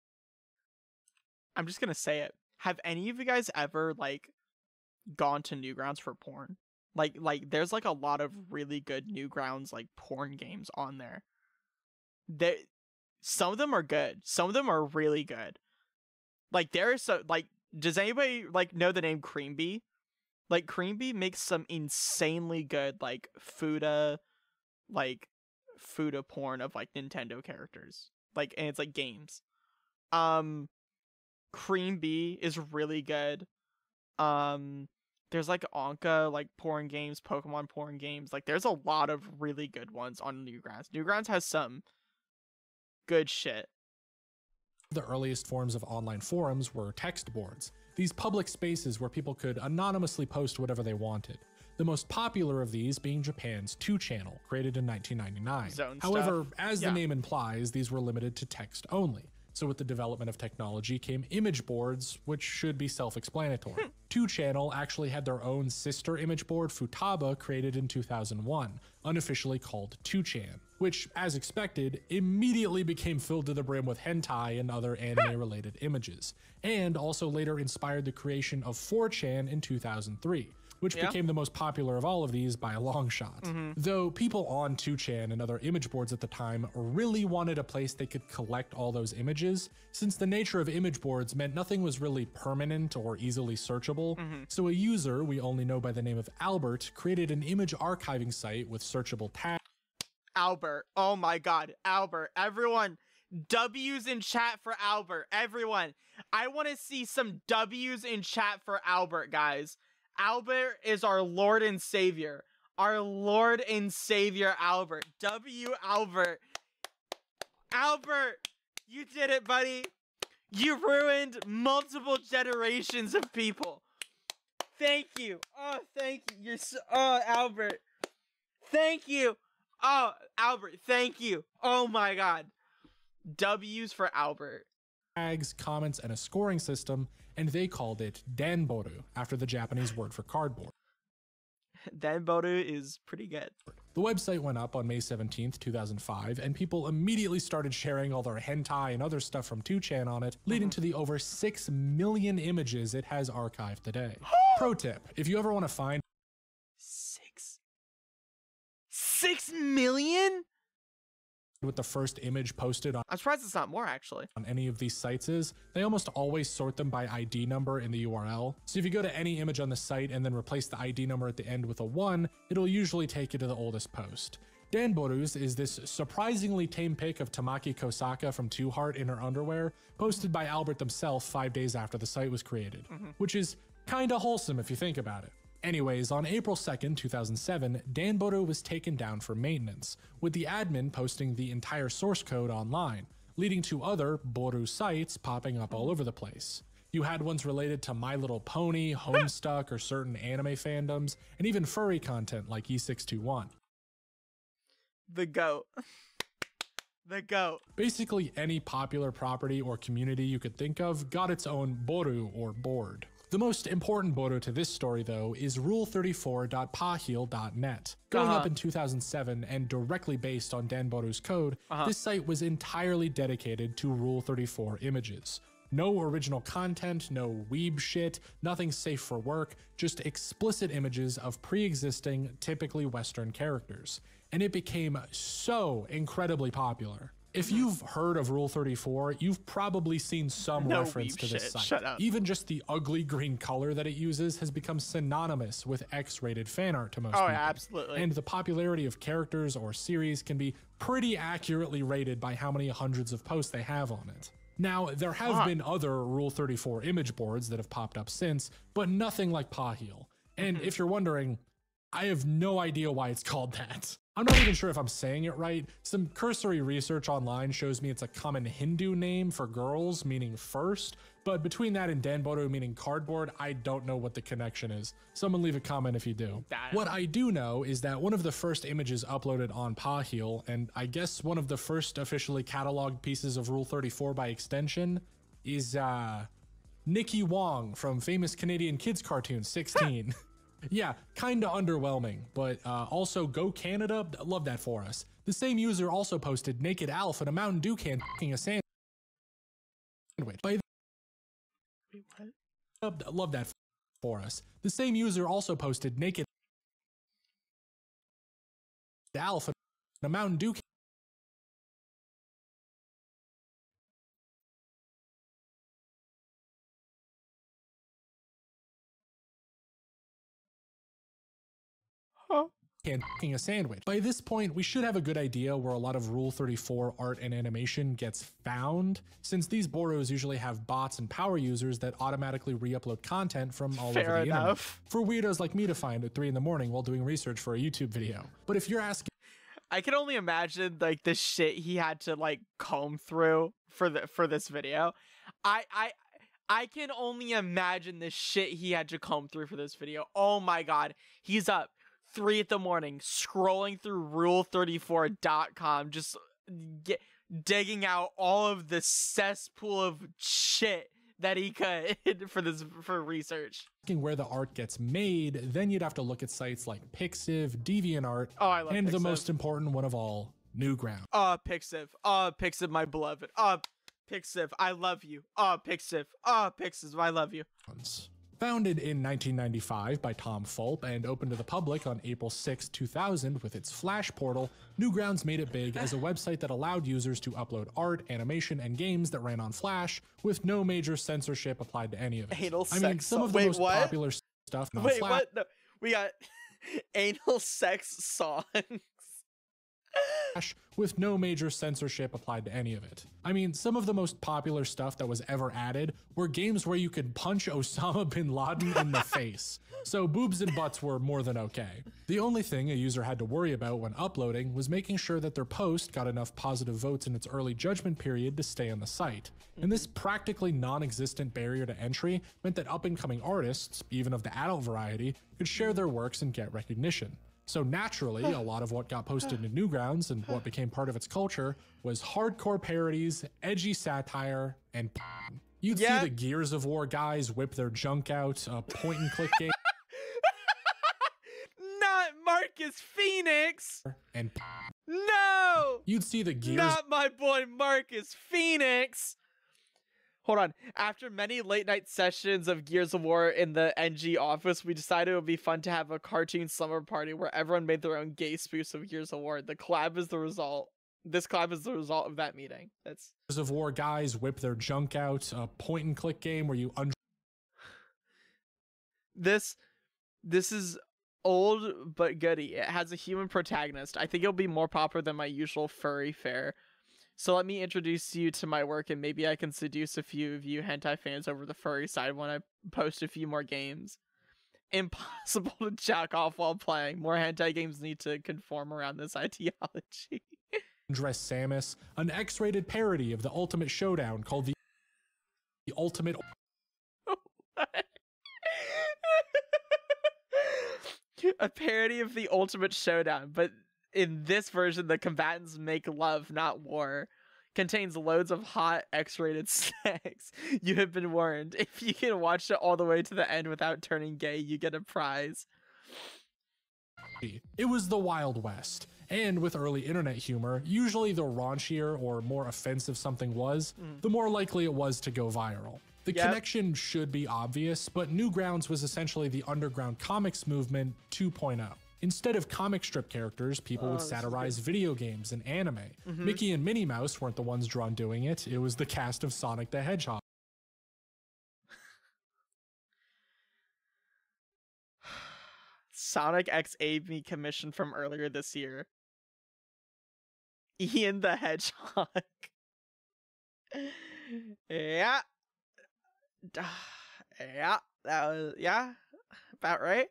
I'm just gonna say it. Have any of you guys ever like gone to Newgrounds for porn? Like there's like a lot of really good Newgrounds like porn games on there. Some of them are good. Some of them are really good. Like there's so like, does anybody like know the name Cream Bee? Like Cream Bee makes some insanely good like Fuda porn of like Nintendo characters. Like, and it's like games. Cream Bee is really good. There's like Anka, like porn games, Pokemon porn games. Like there's a lot of really good ones on Newgrounds. Newgrounds has some good shit. The earliest forms of online forums were text boards, these public spaces where people could anonymously post whatever they wanted. The most popular of these being Japan's 2channel, created in 1999. Zone However, stuff. as the name implies, these were limited to text only. So with the development of technology came image boards, which should be self-explanatory. 2channel actually had their own sister image board, Futaba, created in 2001, unofficially called 2chan, which, as expected, immediately became filled to the brim with hentai and other anime-related images, and also later inspired the creation of 4chan in 2003. Which became the most popular of all of these by a long shot. Though people on 2chan and other image boards at the time really wanted a place they could collect all those images, since the nature of image boards meant nothing was really permanent or easily searchable. So a user we only know by the name of Albert created an image archiving site with searchable tags. Albert, oh my god, Albert, everyone, W's in chat for Albert, everyone. I want to see some W's in chat for Albert, guys. Albert is our Lord and Savior. Our Lord and Savior, Albert. W. Albert. Albert, you did it, buddy. You ruined multiple generations of people. Thank you. Oh, thank you. You're so... Oh, Albert. Thank you. Oh, Albert, thank you. Oh my god. W's for Albert. Tags, comments, and a scoring system, and they called it danboru, after the Japanese word for cardboard. Danboru is pretty good. The website went up on May 17th, 2005, and people immediately started sharing all their hentai and other stuff from 2chan on it, leading to the over 6 million images it has archived today. Pro tip, if you ever want to find 6 million? What the first image posted on I'm surprised it's not more, actually. any of these sites is, they almost always sort them by ID number in the URL. So if you go to any image on the site and then replace the ID number at the end with a 1, it'll usually take you to the oldest post. Danboru's is this surprisingly tame pic of Tamaki Kosaka from Two Heart in her underwear, posted by Albert himself 5 days after the site was created, which is kinda wholesome if you think about it. Anyways, on April 2nd, 2007, Danboru was taken down for maintenance, with the admin posting the entire source code online, leading to other Boru sites popping up all over the place. You had ones related to My Little Pony, Homestuck, or certain anime fandoms, and even furry content like E621. The GOAT. The GOAT. Basically any popular property or community you could think of got its own Boru or board. The most important Boru to this story, though, is rule34.pahil.net. Going up in 2007 and directly based on Danboru's code, this site was entirely dedicated to Rule 34 images. No original content, no weeb shit, nothing safe for work, just explicit images of pre-existing, typically Western characters. And it became so incredibly popular. If you've heard of Rule 34, you've probably seen some reference to this site. Shut up. Even just the ugly green color that it uses has become synonymous with X-rated fan art to most people. Oh, yeah, absolutely. And the popularity of characters or series can be pretty accurately rated by how many hundreds of posts they have on it. Now, there have been other Rule 34 image boards that have popped up since, but nothing like Pahil. And if you're wondering, I have no idea why it's called that. I'm not even sure if I'm saying it right. Some cursory research online shows me it's a common Hindu name for girls, meaning first, but between that and Danboru meaning cardboard, I don't know what the connection is. Someone leave a comment if you do. What I do know is that one of the first images uploaded on Pahil, and I guess one of the first officially cataloged pieces of Rule 34 by extension, is Nikki Wong from famous Canadian kids cartoon 16. Yeah, kinda underwhelming, but also Go Canada, love that for us. The same user also posted Naked Alf in a Mountain Dew can f***ing a sandwich. Wait, what? Love that for us. The same user also posted Naked Alf in a Mountain Dew can. and cooking a sandwich. By this point, we should have a good idea where a lot of Rule 34 art and animation gets found, since these Boros usually have bots and power users that automatically re-upload content from all over the internet. For weirdos like me to find at 3 in the morning while doing research for a YouTube video. But if you're asking, I can only imagine like the shit he had to like comb through for this video. I can only imagine the shit he had to comb through for this video. Oh my god. He's up 3 in the morning scrolling through rule34.com, just digging out all of the cesspool of shit that he could for research. Where the art gets made, then you'd have to look at sites like Pixiv, DeviantArt, and Pixiv. The most important one of all, Newgrounds. Pixiv, my beloved. Pixiv, I love you. Pixiv, I love you. Founded in 1995 by Tom Fulp and opened to the public on April 6, 2000 with its Flash portal, Newgrounds made it big as a website that allowed users to upload art, animation, and games that ran on Flash with no major censorship applied to any of it. Some of the most popular stuff on Flash. What? No, we got anal sex songs. With no major censorship applied to any of it. Some of the most popular stuff that was ever added were games where you could punch Osama bin Laden in the face. So boobs and butts were more than okay. The only thing a user had to worry about when uploading was making sure that their post got enough positive votes in its early judgment period to stay on the site. And this practically non-existent barrier to entry meant that up-and-coming artists, even of the adult variety, could share their works and get recognition. So naturally, a lot of what got posted to Newgrounds and what became part of its culture was hardcore parodies, edgy satire, and you'd see the Gears of War guys whip their junk out, a point-and-click game. Not Marcus Phoenix! And no! You'd see the Gears... Not my boy Marcus Phoenix! Hold on. After many late-night sessions of Gears of War in the NG office, we decided it would be fun to have a cartoon slumber party where everyone made their own gay spoofs of Gears of War. The collab is the result. This collab is the result of that meeting. That's Gears of War guys whip their junk out, a point-and-click game where you... This is old but goody. It has a human protagonist. I think it'll be more popular than my usual furry fare. So let me introduce you to my work, and maybe I can seduce a few of you hentai fans over the furry side when I post a few more games. Impossible to jack off while playing. More hentai games need to conform around this ideology. Dress Samus, an X-rated parody of the Ultimate Showdown called the Ultimate... A parody of the Ultimate Showdown, but in this version, the combatants make love, not war. Contains loads of hot X-rated sex. You have been warned. If you can watch it all the way to the end without turning gay, you get a prize. It was the Wild West. And with early internet humor, usually the raunchier or more offensive something was, the more likely it was to go viral. The connection should be obvious, but Newgrounds was essentially the underground comics movement 2.0. Instead of comic strip characters, people would satirize video games and anime. Mickey and Minnie Mouse weren't the ones drawn doing it. It was the cast of Sonic the Hedgehog. Sonic X A.B. commission from earlier this year. Ian the Hedgehog. Yeah, that was, about right.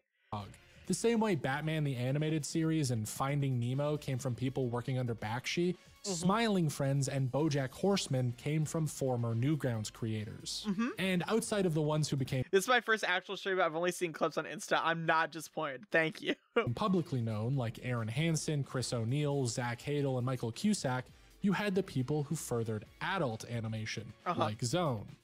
The same way Batman the Animated Series and Finding Nemo came from people working under Bakshi, Smiling Friends and BoJack Horseman came from former Newgrounds creators. And outside of the ones who became... This is my first actual stream, I've only seen clips on Insta. I'm not disappointed. Thank you. Publicly known, like Aaron Hansen, Chris O'Neill, Zach Hadel, and Michael Cusack, you had the people who furthered adult animation, like Zone.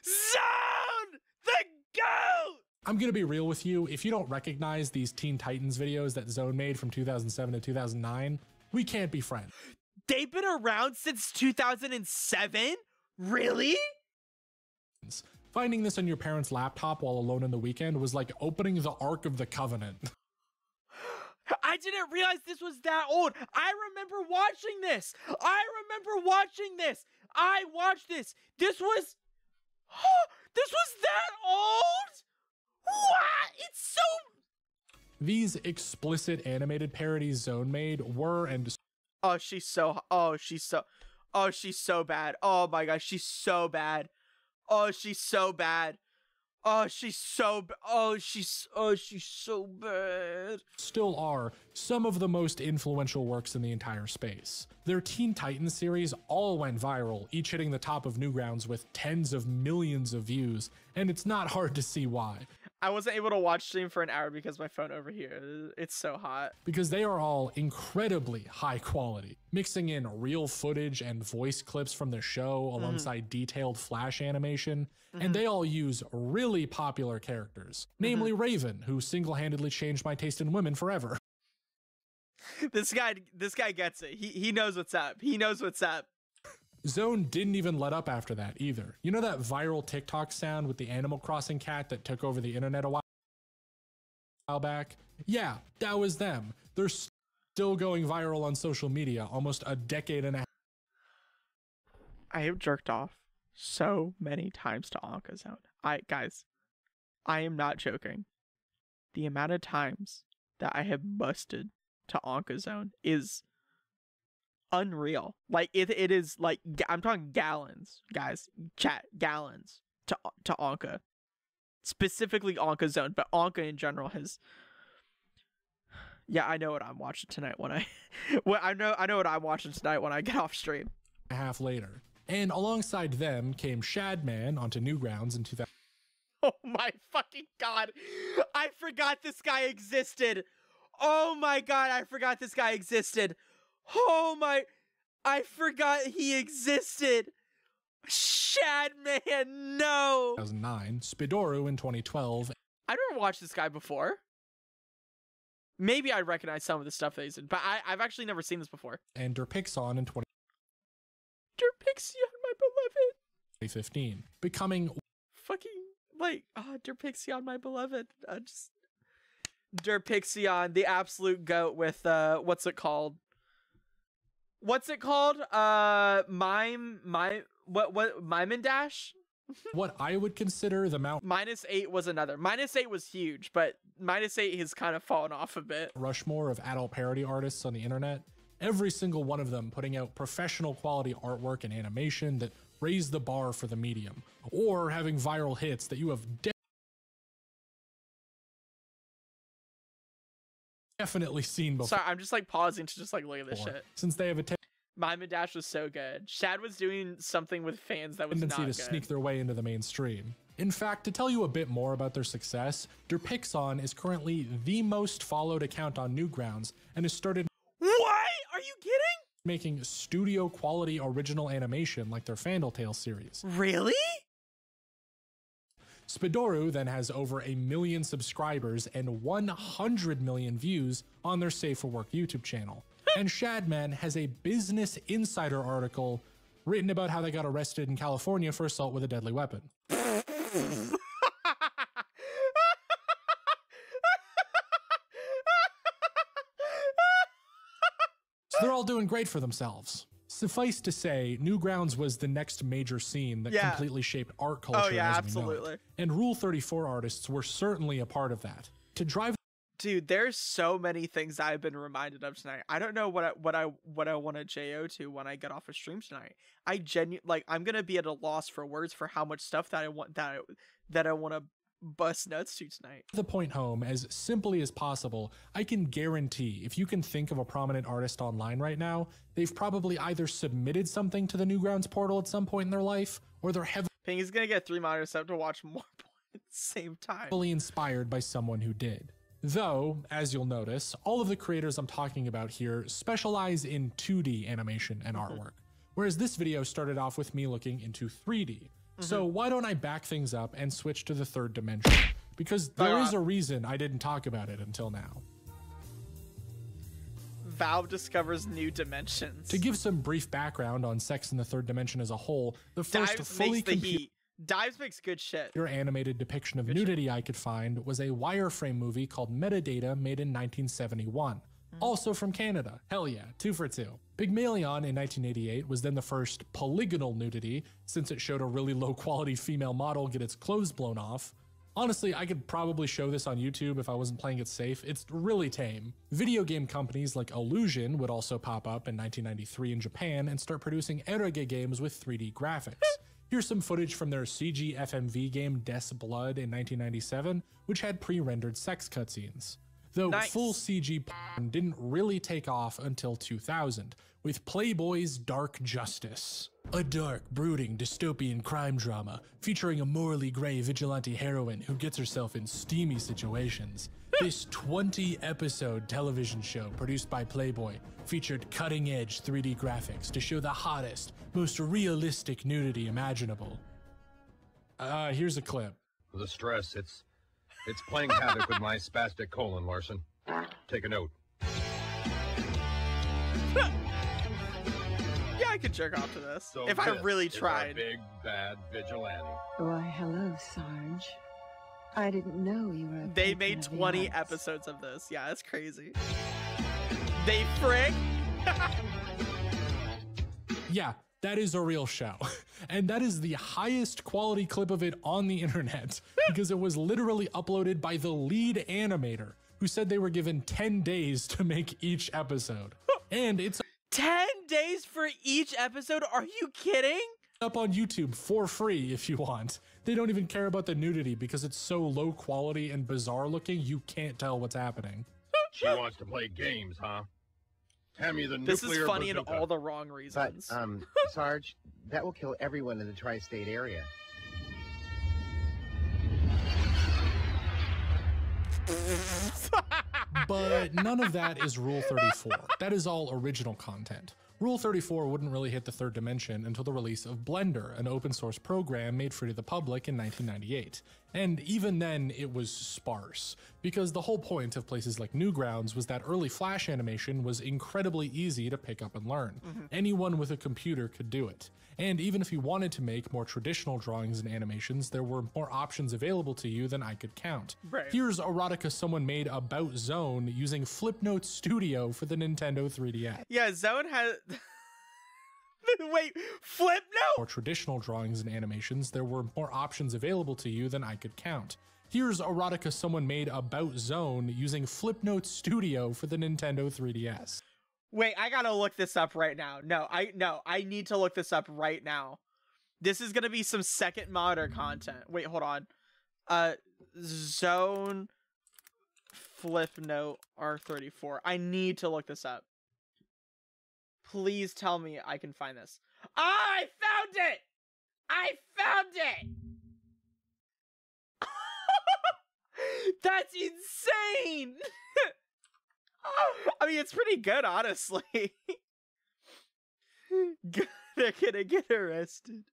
Zone! The GOAT! I'm gonna be real with you, if you don't recognize these Teen Titans videos that Zone made from 2007 to 2009, we can't be friends. They've been around since 2007? Really? Finding this on your parents' laptop while alone on the weekend was like opening the Ark of the Covenant. I didn't realize this was that old. I remember watching this. I watched this. This was that old? What? It's so... These explicit animated parodies Zone made were and Oh, she's so bad. Oh my gosh, she's so bad. Oh, she's so bad. Oh, she's so bad. still are some of the most influential works in the entire space. Their Teen Titans series all went viral, each hitting the top of Newgrounds with tens of millions of views, and it's not hard to see why. I wasn't able to watch stream for an hour because my phone over here, it's so hot. Because they are all incredibly high quality, mixing in real footage and voice clips from the show alongside detailed flash animation, and they all use really popular characters, namely Raven, who single-handedly changed my taste in women forever. This guy gets it. He knows what's up. He knows what's up. Zone didn't even let up after that either. You know that viral TikTok sound with the Animal Crossing cat that took over the internet a while back? Yeah, that was them. They're still going viral on social media almost a decade and a half. I have jerked off so many times to Onkazone. Guys, I am not joking. The amount of times that I have busted to Onkazone is unreal. Like it is like, I'm talking gallons, guys. Chat, gallons to Anka. Specifically Onkazone, but Anka in general has. Yeah, I know what I'm watching tonight when I I know what I'm watching tonight when I get off stream. A half later. And alongside them came Shadman onto Newgrounds in 2000. Oh my fucking god. I forgot this guy existed. Oh my god, I forgot this guy existed. Oh my, I forgot he existed. Shadman, no. 2009, Spidoru in 2012. I've never watched this guy before. Maybe I recognize some of the stuff that he's in, but I've actually never seen this before. And Derpixon in 2015, my beloved. 2015, becoming Fucking, like, Derpixion, my beloved. Just Derpixion, the absolute goat with, what's it called? What Mime and Dash? what I would consider the Mount -8 was another. -8 was huge, but -8 has kind of fallen off a bit. Rushmore of adult parody artists on the internet. Every single one of them putting out professional quality artwork and animation that raised the bar for the medium, or having viral hits that you have definitely seen before. Sorry, I'm just like pausing to just like look at this shit. Since they have a Mime and Dash was so good. Shad was doing something with fans that was tendency not to good. sneak their way into the mainstream. In fact, to tell you a bit more about their success, Derpixon is currently the most followed account on Newgrounds and has started What? Are you kidding? making studio quality original animation like their Fandletale series. Really? Spidoru then has over 1 million subscribers and 100 million views on their Safe for Work YouTube channel. And Shadman has a Business Insider article written about how they got arrested in California for assault with a deadly weapon. So they're all doing great for themselves. Suffice to say, Newgrounds was the next major scene that completely shaped art culture as we know it. absolutely. And Rule 34 artists were certainly a part of that. To drive Dude, there's so many things I've been reminded of tonight. I don't know what I want to JO to when I get off of stream tonight. I'm gonna be at a loss for words for how much stuff that I want to bust nuts to tonight. the point home as simply as possible, I can guarantee if you can think of a prominent artist online right now, they've probably either submitted something to the Newgrounds portal at some point in their life, or they're Pinky's gonna get 3 monitors up to watch more at the same time. heavily inspired by someone who did. Though, as you'll notice, all of the creators I'm talking about here specialize in 2D animation and artwork, whereas this video started off with me looking into 3D. So why don't I back things up and switch to the third dimension? Because there is a reason I didn't talk about it until now. Valve discovers new dimensions. To give some brief background on Sex in the Third Dimension as a whole, the first Dives fully makes the heat. Dives makes good shit. animated depiction of nudity I could find was a wireframe movie called Metadata made in 1971. Also from Canada. Hell yeah, 2 for 2. Pygmalion in 1988 was then the first polygonal nudity, since it showed a really low quality female model get its clothes blown off. Honestly, I could probably show this on YouTube if I wasn't playing it safe. It's really tame. Video game companies like Illusion would also pop up in 1993 in Japan and start producing eroge games with 3D graphics. Here's some footage from their CG FMV game Death's Blood in 1997, which had pre-rendered sex cutscenes. Though full CG porn didn't really take off until 2000, with Playboy's Dark Justice. A dark, brooding, dystopian crime drama featuring a morally gray vigilante heroine who gets herself in steamy situations. This 20-episode television show produced by Playboy featured cutting-edge 3D graphics to show the hottest, most realistic nudity imaginable. Here's a clip. The stress, it's playing havoc with my spastic colon, Larson. Take a note. Yeah, I could jerk off to this So if I this really is our tried. big bad vigilante. Why, hello, Sarge. I didn't know you were. They made 20 episodes of this. Yeah, that's crazy. They frick. Yeah, that is a real show. And that is the highest quality clip of it on the internet because it was literally uploaded by the lead animator who said they were given 10 days to make each episode. And it's 10 days for each episode? Are you kidding? up on YouTube for free if you want. They don't even care about the nudity because it's so low quality and bizarre looking you can't tell what's happening. She wants to play games, huh? Hand me the This is nuclear funny in bazooka. all the wrong reasons. But, Sarge, that will kill everyone in the tri-state area. But none of that is Rule 34. That is all original content. Rule 34 wouldn't really hit the third dimension until the release of Blender, an open source program made free to the public in 1998. And even then, it was sparse, because the whole point of places like Newgrounds was that early Flash animation was incredibly easy to pick up and learn. Anyone with a computer could do it. And even if you wanted to make more traditional drawings and animations, there were more options available to you than I could count. Right. Here's erotica someone made about Zone using Flipnote Studio for the Nintendo 3DS. Yeah, Zone has... Wait, Flip Note? More traditional drawings and animations, there were more options available to you than I could count. Here's erotica someone made about Zone using Flipnote Studio for the Nintendo 3DS. Wait, I gotta look this up right now. No, I need to look this up right now. This is gonna be some second modder content. Wait, hold on. Zone Flipnote R34. I need to look this up. Please tell me I can find this. I found it! I found it! That's insane! I mean, it's pretty good, honestly. They're gonna get arrested.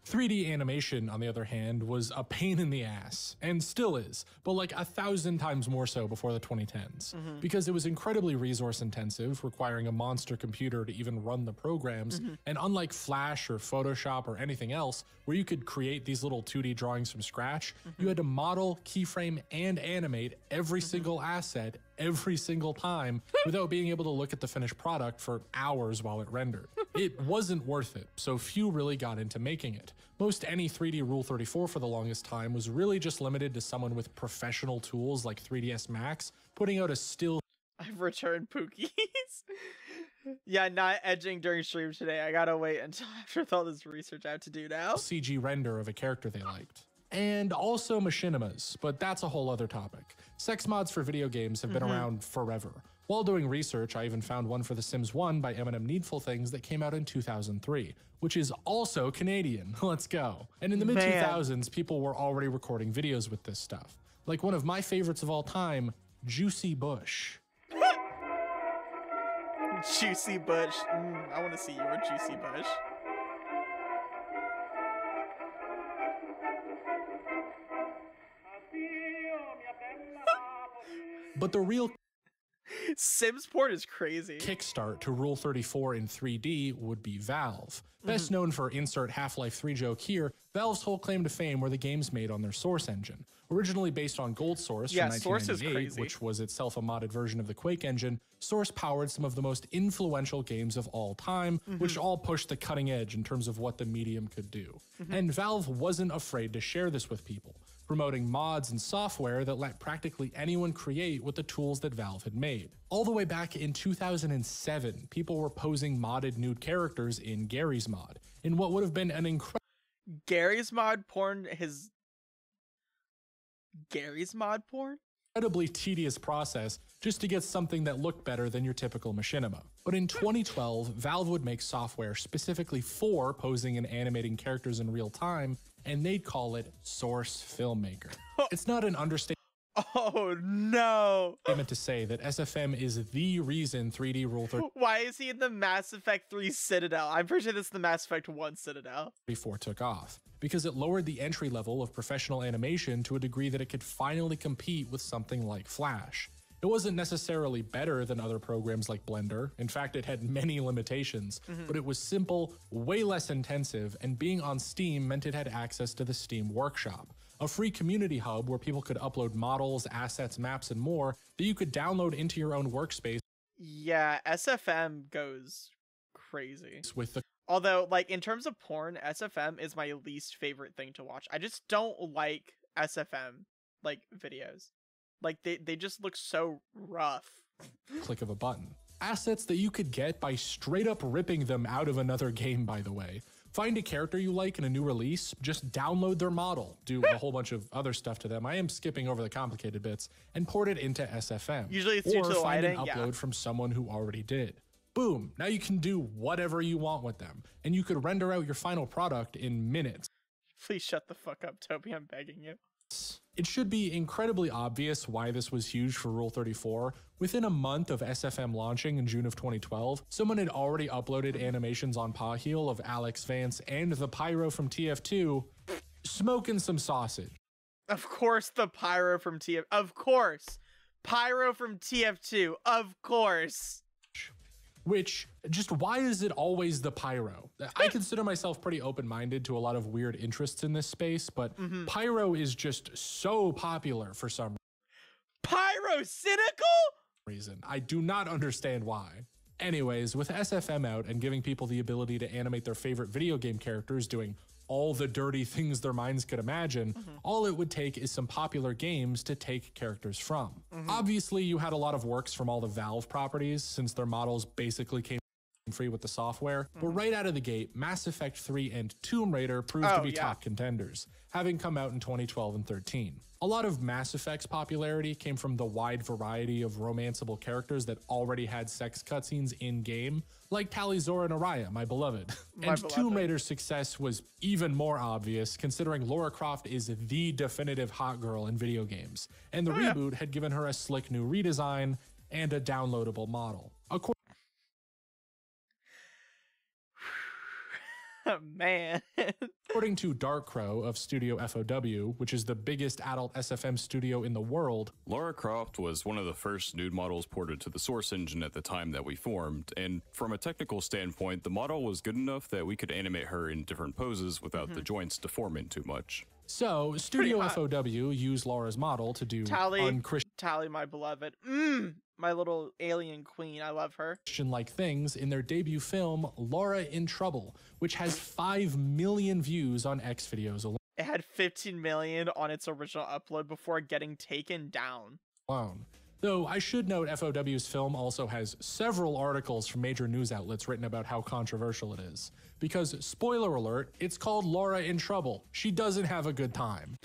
3D animation, on the other hand, was a pain in the ass, and still is, but like 1,000 times more so before the 2010s, because it was incredibly resource intensive, requiring a monster computer to even run the programs, and unlike Flash or Photoshop or anything else, where you could create these little 2D drawings from scratch, you had to model, keyframe, and animate every single asset every single time without being able to look at the finished product for hours while it rendered. It wasn't worth it, so few really got into making it. Most any 3D Rule 34 for the longest time was really just limited to someone with professional tools like 3ds Max putting out a still I've returned Pookies. Yeah, not edging during stream today. I gotta wait until after all this research I have to do now. CG render of a character they liked. And also machinimas, but that's a whole other topic. Sex mods for video games have been around forever. While doing research, I even found one for The Sims 1 by Eminem Needful Things that came out in 2003, which is also Canadian. Let's go. And in the mid-2000s, people were already recording videos with this stuff. Like one of my favorites of all time, Juicy Bush. Juicy Bush. I want to see your Juicy Bush. But the real Sims porn is crazy. kickstart to Rule 34 in 3D would be Valve. Best known for insert Half-Life 3 joke here, Valve's whole claim to fame were the games made on their Source engine. Originally based on Gold Source from Source is 1998, crazy. which was itself a modded version of the Quake engine, Source powered some of the most influential games of all time, which all pushed the cutting edge in terms of what the medium could do. And Valve wasn't afraid to share this with people, promoting mods and software that let practically anyone create with the tools that Valve had made. All the way back in 2007, people were posing modded nude characters in Gary's mod, in what would have been an Gary's mod porn his Gary's mod porn? incredibly tedious process just to get something that looked better than your typical machinima. But in 2012, Valve would make software specifically for posing and animating characters in real time, and they'd call it Source Filmmaker. It's not an understatement Oh no. to say that SFM is the reason 3D Rule Why is he in the Mass Effect 3 Citadel? I'm pretty sure this is the Mass Effect 1 Citadel. 34 took off, because it lowered the entry level of professional animation to a degree that it could finally compete with something like Flash. It wasn't necessarily better than other programs like Blender. In fact, it had many limitations, but it was simple, way less intensive, and being on Steam meant it had access to the Steam Workshop, a free community hub where people could upload models, assets, maps, and more that you could download into your own workspace. Yeah, SFM goes crazy. With the Although, like, in terms of porn, SFM is my least favorite thing to watch. I just don't like SFM, like, videos. Like, they just look so rough. click of a button. Assets that you could get by straight up ripping them out of another game, by the way. Find a character you like in a new release, just download their model, do a whole bunch of other stuff to them. I am skipping over the complicated bits, and port it into SFM. Usually it's due or to the find an lighting, upload from someone who already did. Boom, now you can do whatever you want with them, and you could render out your final product in minutes. Please shut the fuck up, Toby, I'm begging you. It should be incredibly obvious why this was huge for Rule 34. Within a month of SFM launching in June of 2012, someone had already uploaded animations on Paheel of Alex Vance and the Pyro from TF2 smoking some sausage. Of course the Pyro from TF... Of course! Pyro from TF2, of course! Which, just why is it always the Pyro? I consider myself pretty open-minded to a lot of weird interests in this space, but Pyro is just so popular for some Pyro cynical? reason. I do not understand why. Anyways, with SFM out and giving people the ability to animate their favorite video game characters doing all the dirty things their minds could imagine, all it would take is some popular games to take characters from. Obviously, you had a lot of works from all the Valve properties, since their models basically came free with the software, but right out of the gate, Mass Effect 3 and Tomb Raider proved to be top contenders, having come out in 2012 and 13. A lot of Mass Effect's popularity came from the wide variety of romanceable characters that already had sex cutscenes in-game, like Tali'Zorah and Araya, my beloved. Tomb Raider's success was even more obvious, considering Lara Croft is the definitive hot girl in video games, and the reboot had given her a slick new redesign and a downloadable model. Man. According to Dark Crow of Studio FOW, which is the biggest adult SFM studio in the world, Lara Croft was one of the first nude models ported to the Source engine at the time that we formed, and from a technical standpoint, the model was good enough that we could animate her in different poses without the joints deforming too much. So, Studio FOW used Lara's model to do Tally, my beloved. My little alien queen. I love her. Christian-like things in their debut film, Lara in Trouble, which has 5 million views on X videos alone. It had 15 million on its original upload before getting taken down. Though I should note FOW's film also has several articles from major news outlets written about how controversial it is. Because, spoiler alert, it's called Lara in Trouble. She doesn't have a good time.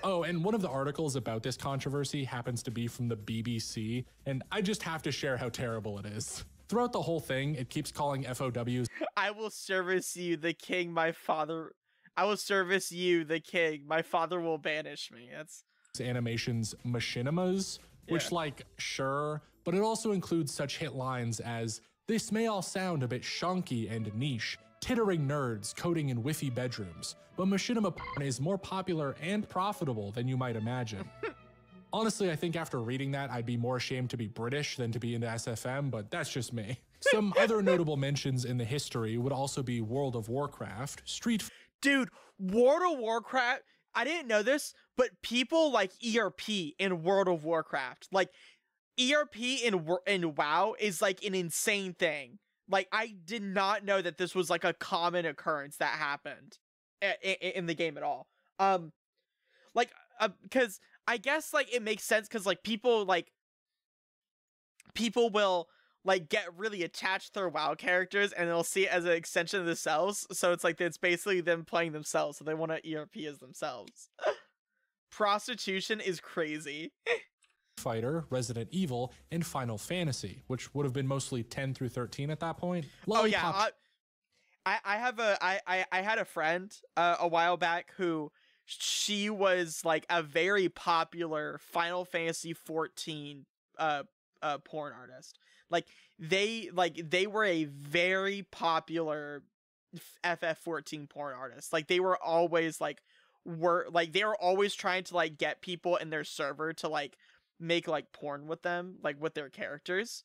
Oh, and one of the articles about this controversy happens to be from the BBC, and I just have to share how terrible it is. Throughout the whole thing, it keeps calling FOWs, I will service you, the king, my father. I will service you, the king. My father will banish me. That's animations machinimas, which, like, sure, but it also includes such hit lines as, "This may all sound a bit shonky and niche, tittering nerds coding in whiffy bedrooms, but machinima porn is more popular and profitable than you might imagine." Honestly, I think after reading that, I'd be more ashamed to be British than to be into SFM, but that's just me. Some other notable mentions in the history would also be World of Warcraft, Dude, World of Warcraft, I didn't know this, but people like ERP in World of Warcraft. Like, ERP in WoW is like an insane thing. Like, I did not know that this was like a common occurrence that happened in the game at all. Because I guess like it makes sense because like people will like get really attached to their WoW characters and they'll see it as an extension of themselves. So it's like it's basically them playing themselves. So they want to ERP as themselves. Prostitution is crazy. Fighter, Resident Evil, and Final Fantasy, which would have been mostly 10 through 13 at that point. I had a friend a while back who she was like a very popular Final Fantasy 14 porn artist. They were a very popular FF14 porn artist. Like they were always they were always trying to like get people in their server to like make like porn with them, like with their characters.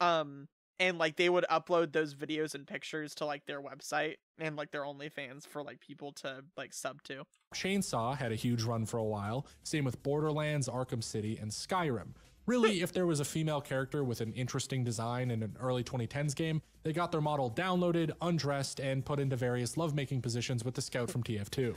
And like they would upload those videos and pictures to like their website and like their OnlyFans for like people to like sub to. Chainsaw had a huge run for a while. Same with Borderlands, Arkham City, and Skyrim. Really, if there was a female character with an interesting design in an early 2010s game, they got their model downloaded, undressed, and put into various lovemaking positions with the scout from TF2.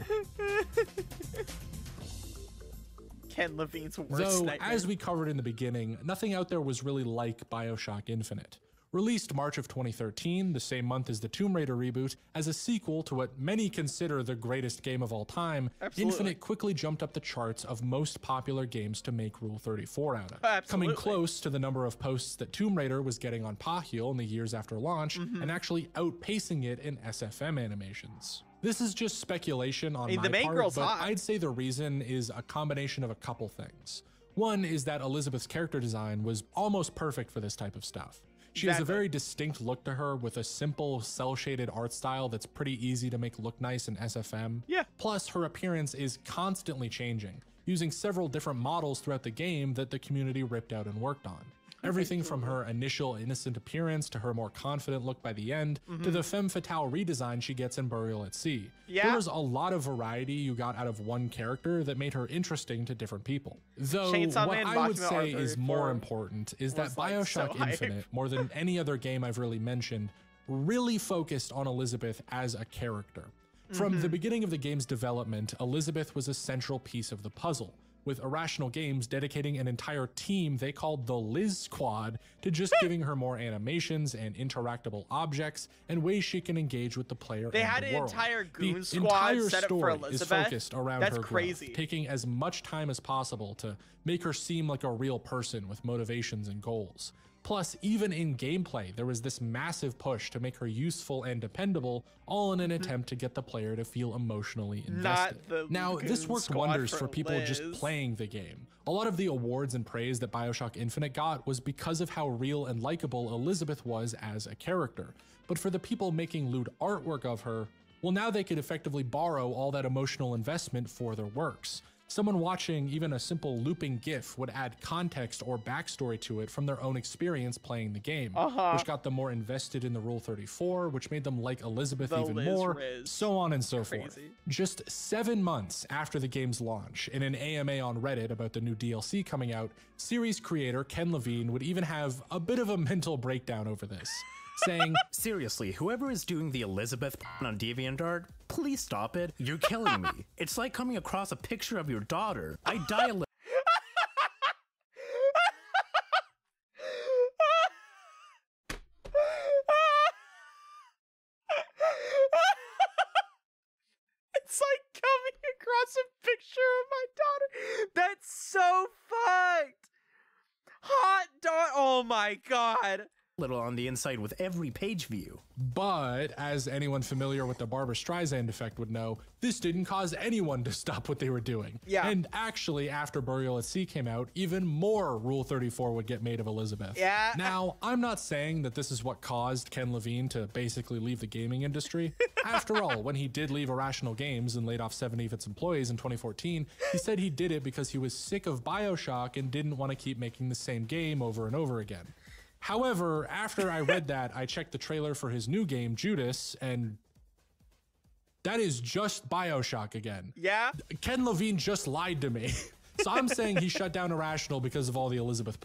Ken Levine's worst Though, nightmare. as we covered in the beginning, nothing out there was really like BioShock Infinite. Released March of 2013, the same month as the Tomb Raider reboot, as a sequel to what many consider the greatest game of all time, Absolutely. Infinite quickly jumped up the charts of most popular games to make Rule 34 out of. Absolutely. Coming close to the number of posts that Tomb Raider was getting on Pahil in the years after launch, and actually outpacing it in SFM animations. This is just speculation on my the main part, girl's but hot. I'd say the reason is a combination of a couple things. One is that Elizabeth's character design was almost perfect for this type of stuff. She has a very distinct look to her with a simple cel-shaded art style that's pretty easy to make look nice in SFM. Yeah. Plus, her appearance is constantly changing, using several different models throughout the game that the community ripped out and worked on. Everything from her initial innocent appearance to her more confident look by the end, to the femme fatale redesign she gets in Burial at Sea. Yeah. There was a lot of variety you got out of one character that made her interesting to different people. Though, Chainsaw what Man, I would Monument say R34 is more important is that was, like, BioShock so hype. Infinite, more than any other game I've really mentioned, really focused on Elizabeth as a character. From the beginning of the game's development, Elizabeth was a central piece of the puzzle, with Irrational Games dedicating an entire team they called the Liz Squad to just giving her more animations and interactable objects and ways she can engage with the player They and had the an world. entire The goon squad entire set up for story Elizabeth. is focused around That's her crazy. growth, taking as much time as possible to make her seem like a real person with motivations and goals. Plus, even in gameplay, there was this massive push to make her useful and dependable, all in an attempt to get the player to feel emotionally invested. Now, this goon worked squad wonders for for people just Liz. playing the game. A lot of the awards and praise that BioShock Infinite got was because of how real and likable Elizabeth was as a character. But for the people making lewd artwork of her, well, now they could effectively borrow all that emotional investment for their works. Someone watching even a simple looping GIF would add context or backstory to it from their own experience playing the game, which got them more invested in the Rule 34, which made them like Elizabeth The even Liz more, Riz. so on and so forth. Crazy. Just 7 months after the game's launch, in an AMA on Reddit about the new DLC coming out, series creator Ken Levine would even have a bit of a mental breakdown over this, saying, Seriously, whoever is doing the Elizabeth on DeviantArt, please stop it. You're killing me. It's like coming across a picture of your daughter. I die a It's like coming across a picture of my daughter. That's so fucked. Hot dog. Oh my god. little on the inside with every page view. But as anyone familiar with the Barbra Streisand effect would know, this didn't cause anyone to stop what they were doing. Yeah. And actually, after Burial at Sea came out, even more Rule 34 would get made of Elizabeth. Yeah. Now, I'm not saying that this is what caused Ken Levine to basically leave the gaming industry. After all, when he did leave Irrational Games and laid off 70 of its employees in 2014, he said he did it because he was sick of BioShock and didn't want to keep making the same game over and over again. However, after I read that, I checked the trailer for his new game, Judas, and that is just BioShock again. Yeah? Ken Levine just lied to me. So I'm saying he shut down Irrational because of all the Elizabeth.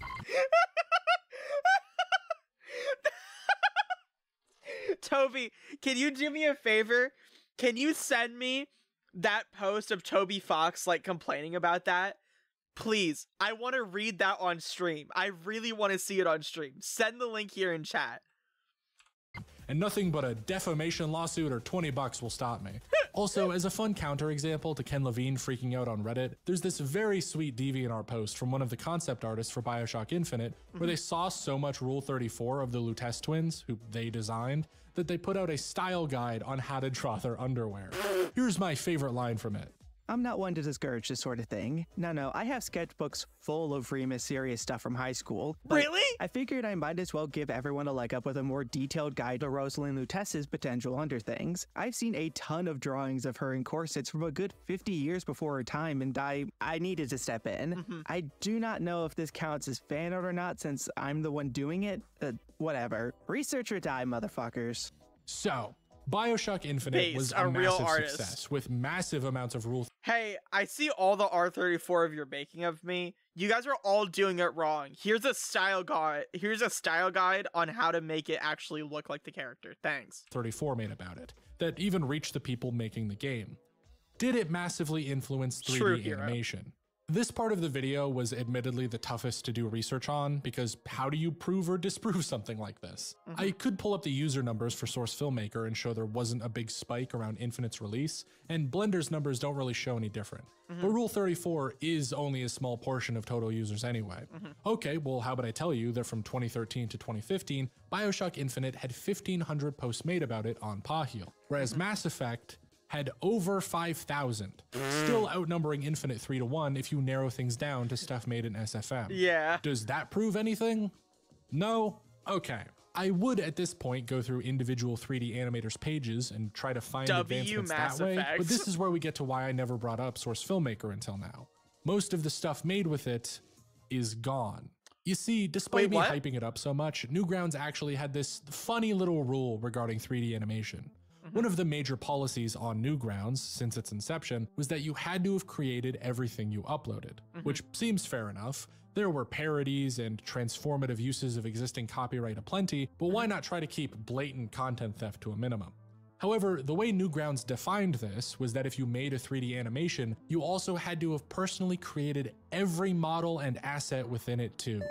Toby, can you do me a favor? Can you send me that post of Toby Fox, like, complaining about that? Please, I want to read that on stream. I really want to see it on stream. Send the link here in chat. And nothing but a defamation lawsuit or $20 will stop me. Also, as a fun counterexample to Ken Levine freaking out on Reddit, there's this very sweet DeviantArt post from one of the concept artists for BioShock Infinite, where they saw so much Rule 34 of the Lutece twins, who they designed, that they put out a style guide on how to draw their underwear. Here's my favorite line from it. I'm not one to discourage this sort of thing. No, I have sketchbooks full of Remus serious stuff from high school. Really? I figured I might as well give everyone a leg up with a more detailed guide to Rosalind Lutece's potential underthings. I've seen a ton of drawings of her in corsets from a good 50 years before her time, and I needed to step in. I do not know if this counts as fan art or not, since I'm the one doing it. Whatever. Research or die, motherfuckers. So, BioShock Infinite Based, was a a real massive artist. success with massive amounts of Rule Hey, I see all the R34 of your making of me. You guys are all doing it wrong. Here's a style guide. Here's a style guide on how to make it actually look like the character. Thanks. 34 made about it, that even reached the people making the game. Did it massively influence 3D True hero. animation? This part of the video was admittedly the toughest to do research on, because how do you prove or disprove something like this? I could pull up the user numbers for Source Filmmaker and show there wasn't a big spike around Infinite's release, and Blender's numbers don't really show any different. But Rule 34 is only a small portion of total users anyway. Okay, well, how about I tell you that from 2013 to 2015, BioShock Infinite had 1,500 posts made about it on Pahil, whereas Mass Effect had over 5,000, still outnumbering Infinite 3-1 if you narrow things down to stuff made in SFM. Yeah. Does that prove anything? No? Okay. I would at this point go through individual 3D animators' pages and try to find advancements Mass that way, Effect. but this is where we get to why I never brought up Source Filmmaker until now. Most of the stuff made with it is gone. You see, despite me what? hyping it up so much, Newgrounds actually had this funny little rule regarding 3D animation. One of the major policies on Newgrounds since its inception was that you had to have created everything you uploaded, which seems fair enough. There were parodies and transformative uses of existing copyright aplenty, but why not try to keep blatant content theft to a minimum? However, the way Newgrounds defined this was that if you made a 3D animation, you also had to have personally created every model and asset within it too,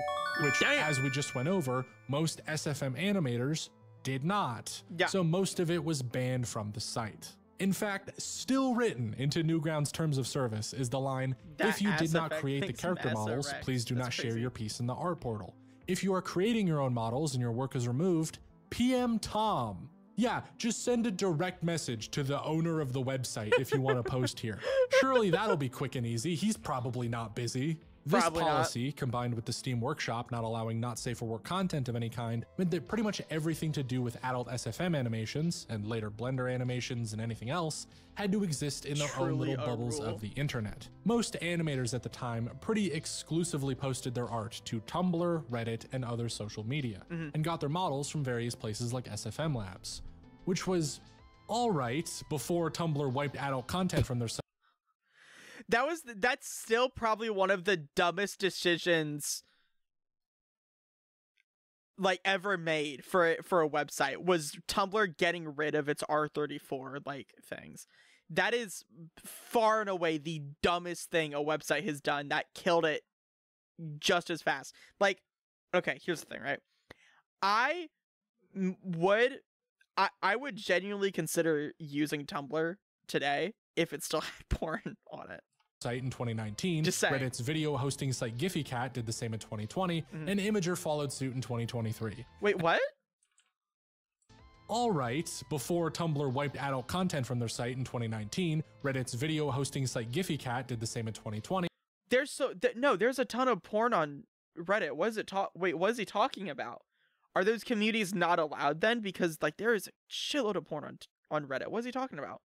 which, as we just went over, most SFM animators did not. Yeah. So most of it was banned from the site. In fact, still written into Newgrounds' terms of service is the line, That if you did Mass not Effect create the thinks character Mass models, Effect. please do That's not share crazy. your piece in the art portal. If you are creating your own models and your work is removed, PM Tom. Yeah, just send a direct message to the owner of the website if you want to post here. Surely that'll be quick and easy. He's probably not busy. This Probably not. policy, combined with the Steam Workshop not allowing not safe for work content of any kind, meant that pretty much everything to do with adult SFM animations, and later Blender animations and anything else, had to exist in their own Truly little a bubbles rule. of the internet. Most animators at the time pretty exclusively posted their art to Tumblr, Reddit, and other social media, and got their models from various places like SFM Labs, which was alright before Tumblr wiped adult content from their site. That's still probably one of the dumbest decisions like ever made for a website, was Tumblr getting rid of its R34 like things. That is far and away the dumbest thing a website has done that killed it just as fast. Like, okay, here's the thing, right? I would genuinely consider using Tumblr today if it still had porn on it. site in 2019. Just saying. Reddit's video hosting site GiphyCat did the same in 2020, and Imager followed suit in 2023. Wait, what? All right, before Tumblr wiped adult content from their site in 2019, Reddit's video hosting site GiphyCat did the same in 2020. There's there's a ton of porn on Reddit. What is it Wait, what is he talking about? Are those communities not allowed then? Because like there is a shitload of porn on Reddit. What is he talking about?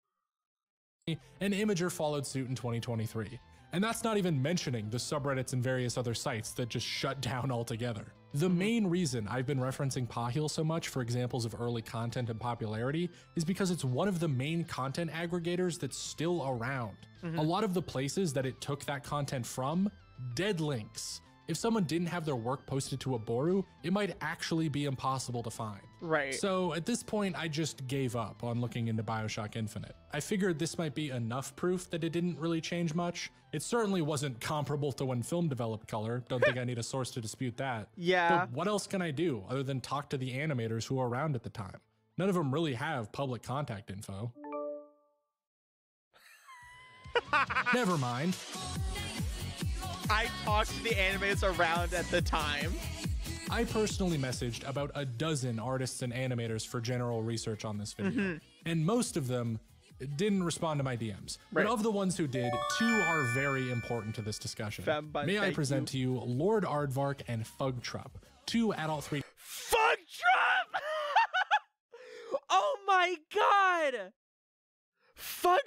And Imager followed suit in 2023. And that's not even mentioning the subreddits and various other sites that just shut down altogether. The main reason I've been referencing Pahil so much for examples of early content and popularity is because it's one of the main content aggregators that's still around. A lot of the places that it took that content from, dead links. If someone didn't have their work posted to a Boru, it might actually be impossible to find. Right. So at this point, I just gave up on looking into BioShock Infinite. I figured this might be enough proof that it didn't really change much. It certainly wasn't comparable to when film developed color. Don't think I need a source to dispute that. Yeah. But what else can I do other than talk to the animators who were around at the time? None of them really have public contact info. Never mind. I talked to the animators around at the time. I personally messaged about a dozen artists and animators for general research on this video, and most of them didn't respond to my DMs. Right. But of the ones who did, two are very important to this discussion. May I present to you Lord Aardvark and Fugtrup, two adult 3D. Fugtrup! Oh my god! Fugtrup?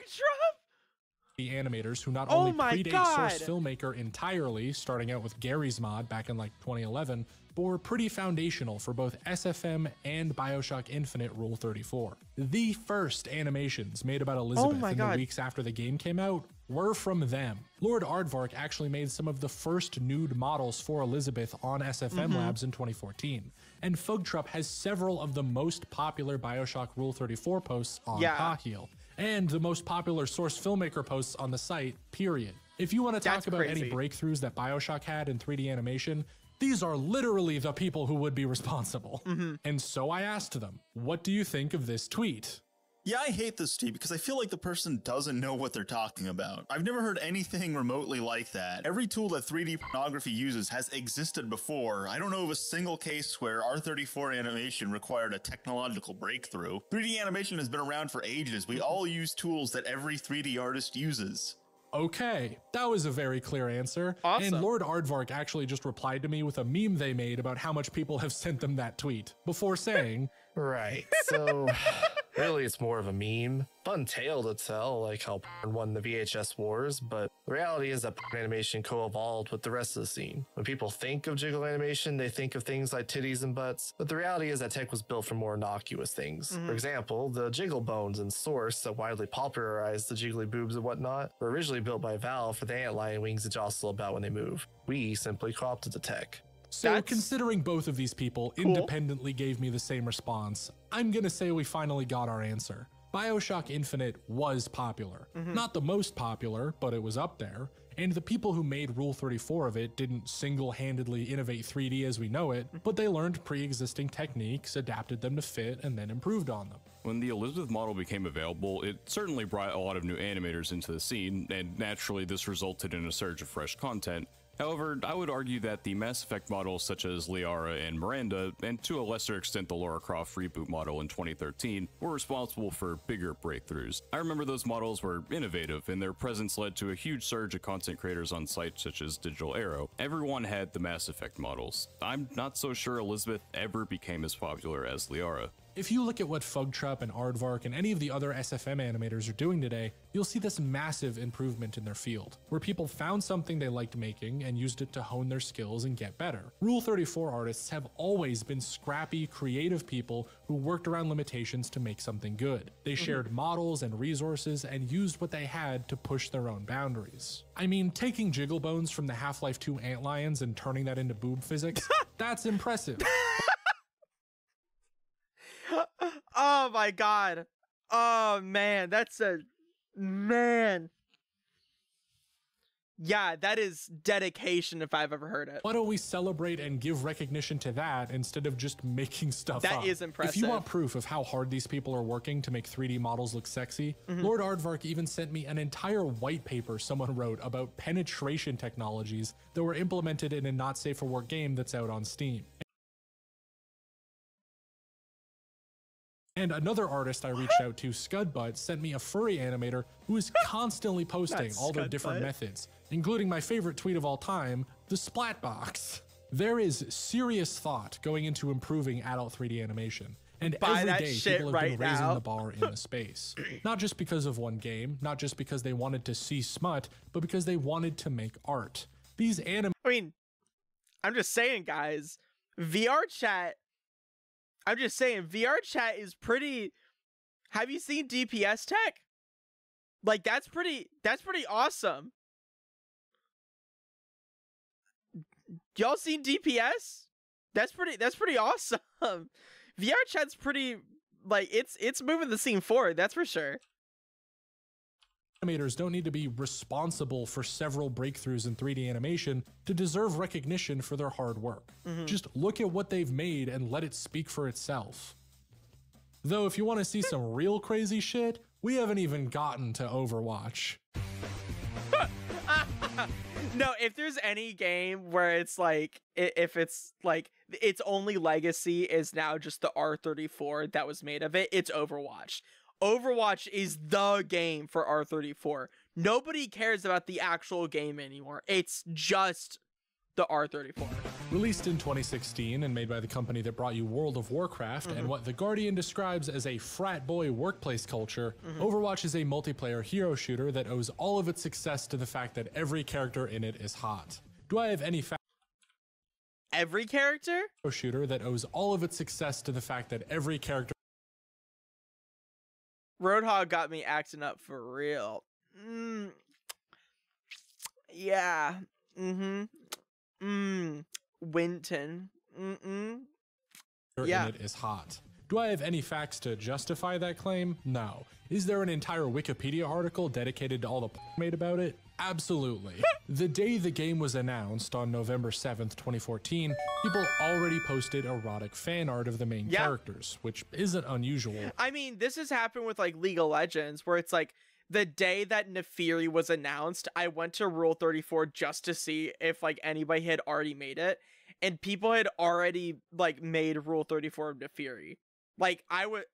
Animators who not only predate God. Source Filmmaker entirely, starting out with Gary's mod back in like 2011, but were pretty foundational for both SFM and BioShock Infinite Rule 34. The first animations made about Elizabeth in the weeks after the game came out were from them. Lord Aardvark actually made some of the first nude models for Elizabeth on SFM Labs in 2014, and Fugtrup has several of the most popular BioShock Rule 34 posts on Pahil, and the most popular Source Filmmaker posts on the site, period. If you want to talk about any breakthroughs that BioShock had in 3D animation, these are literally the people who would be responsible. And so I asked them, what do you think of this tweet? Yeah, I hate this tweet because I feel like the person doesn't know what they're talking about. I've never heard anything remotely like that. Every tool that 3D pornography uses has existed before. I don't know of a single case where R34 animation required a technological breakthrough. 3D animation has been around for ages. We all use tools that every 3D artist uses. Okay, that was a very clear answer. Awesome. And Lord Aardvark actually just replied to me with a meme they made about how much people have sent them that tweet, before saying, Right, so really it's more of a meme. Fun tale to tell, like how porn won the VHS wars, but the reality is that porn animation co-evolved with the rest of the scene. When people think of jiggle animation, they think of things like titties and butts, but the reality is that tech was built for more innocuous things. For example, the jiggle bones in Source that widely popularized the jiggly boobs and whatnot were originally built by Valve for the antlion wings that jostle about when they move. We simply co-opted the tech. So considering both of these people independently gave me the same response, I'm gonna say we finally got our answer. BioShock Infinite was popular. Not the most popular, but it was up there. And the people who made Rule 34 of it didn't single-handedly innovate 3D as we know it, but they learned pre-existing techniques, adapted them to fit, and then improved on them. When the Elizabeth model became available, it certainly brought a lot of new animators into the scene, and naturally this resulted in a surge of fresh content. However, I would argue that the Mass Effect models such as Liara and Miranda, and to a lesser extent the Lara Croft reboot model in 2013, were responsible for bigger breakthroughs. I remember those models were innovative, and their presence led to a huge surge of content creators on sites such as Digital Arrow. Everyone had the Mass Effect models. I'm not so sure Elizabeth ever became as popular as Liara. If you look at what Fugtrup and Aardvark and any of the other SFM animators are doing today, you'll see this massive improvement in their field, where people found something they liked making and used it to hone their skills and get better. Rule 34 artists have always been scrappy, creative people who worked around limitations to make something good. They shared models and resources and used what they had to push their own boundaries. I mean, taking jiggle bones from the Half-Life 2 antlions and turning that into boob physics, that's impressive. Oh my god. Oh man, that's a man. Yeah, that is dedication if I've ever heard it. Why don't we celebrate and give recognition to that instead of just making stuff up? That is impressive. If you want proof of how hard these people are working to make 3D models look sexy, Lord Aardvark even sent me an entire white paper someone wrote about penetration technologies that were implemented in a not safe for work game that's out on Steam. And another artist I reached out to, Scudbutt, sent me a furry animator who is constantly posting all their different methods, including my favorite tweet of all time, the Splat Box. There is serious thought going into improving adult 3D animation, and every day people have been raising the bar in the space. Not just because of one game, not just because they wanted to see smut, but because they wanted to make art. These I mean, I'm just saying, guys, VR chat is pretty. Have you seen DPS tech? Like, that's pretty awesome. Y'all seen DPS? That's pretty awesome. VR chat's pretty, like, it's moving the scene forward, that's for sure. Animators don't need to be responsible for several breakthroughs in 3D animation to deserve recognition for their hard work. Just look at what they've made and let it speak for itself. Though if you want to see some real crazy shit, we haven't even gotten to Overwatch. No, if there's any game where it's like, if it's like, its only legacy is now just the R34 that was made of it, it's Overwatch. Overwatch is the game for R34. Nobody cares about the actual game anymore. It's just the R34. Released in 2016 and made by the company that brought you World of Warcraft and what The Guardian describes as a frat boy workplace culture, Overwatch is a multiplayer hero shooter that owes all of its success to the fact that every character in it is hot. Do I have any Every character? Shooter that owes all of its success to the fact that every character Roadhog got me acting up for real. Yeah. Winton. Yeah. In it is hot. Do I have any facts to justify that claim? No. Is there an entire Wikipedia article dedicated to all the made about it? Absolutely. The day the game was announced on November 7th, 2014, people already posted erotic fan art of the main characters, which isn't unusual. I mean, this has happened with like League of Legends, where it's like the day that Neferi was announced, I went to Rule 34 just to see if like anybody had already made it, and people had already like made Rule 34 of Neferi. Like I would.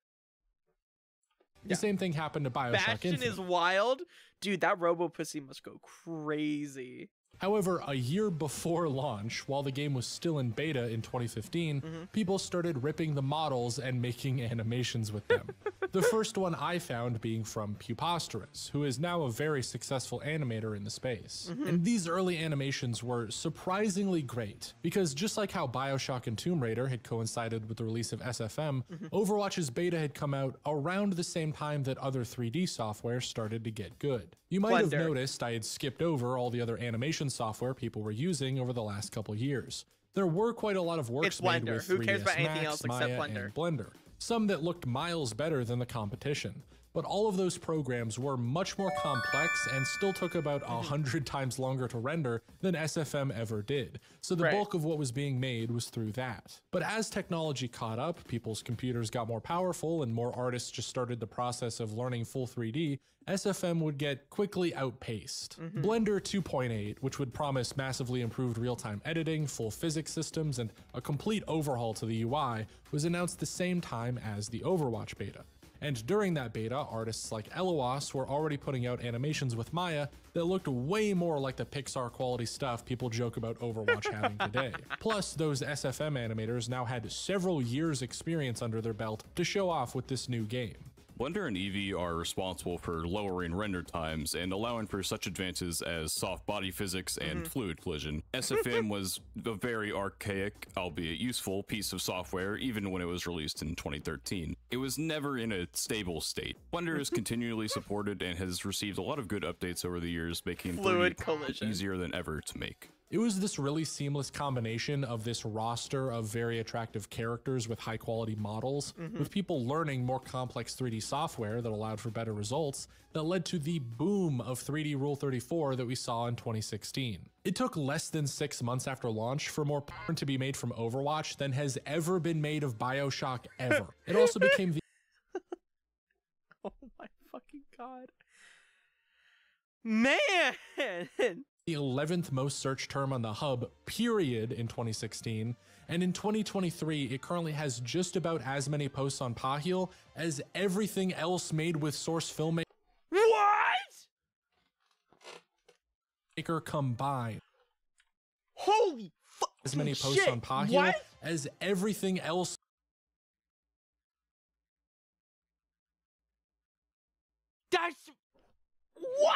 The same thing happened to Bioshock Bastion Infinite. is wild. Dude, that Robo Pussy must go crazy. However, a year before launch, while the game was still in beta in 2015, people started ripping the models and making animations with them. The first one I found being from Puposterous, who is now a very successful animator in the space. And these early animations were surprisingly great, because just like how Bioshock and Tomb Raider had coincided with the release of SFM, Overwatch's beta had come out around the same time that other 3D software started to get good. You might have noticed I had skipped over all the other animation software people were using over the last couple years. There were quite a lot of works made with 3ds Max, Maya, and Blender. Some that looked miles better than the competition, but all of those programs were much more complex and still took about 100 times longer to render than SFM ever did. So the bulk of what was being made was through that. But as technology caught up, people's computers got more powerful and more artists just started the process of learning full 3D, SFM would get quickly outpaced. Blender 2.8, which would promise massively improved real-time editing, full physics systems, and a complete overhaul to the UI, was announced the same time as the Overwatch beta. And during that beta, artists like Eloas were already putting out animations with Maya that looked way more like the Pixar quality stuff people joke about Overwatch having today. Plus, those SFM animators now had several years experience under their belt to show off with this new game. Blender and Eevee are responsible for lowering render times and allowing for such advances as soft body physics and fluid collision. SFM was a very archaic, albeit useful, piece of software even when it was released in 2013. It was never in a stable state. Blender is continually supported and has received a lot of good updates over the years, making fluid collision easier than ever to make. It was this really seamless combination of this roster of very attractive characters with high quality models, with people learning more complex 3D software that allowed for better results, that led to the boom of 3D Rule 34 that we saw in 2016. It took less than 6 months after launch for more porn to be made from Overwatch than has ever been made of BioShock ever. It also became the Oh my fucking god. Man! the 11th most searched term on the hub, period, in 2016. And in 2023, it currently has just about as many posts on Pahil as everything else made with Source Filmmaker combined. Holy fuck! As many posts on Pahil as everything else. That's what?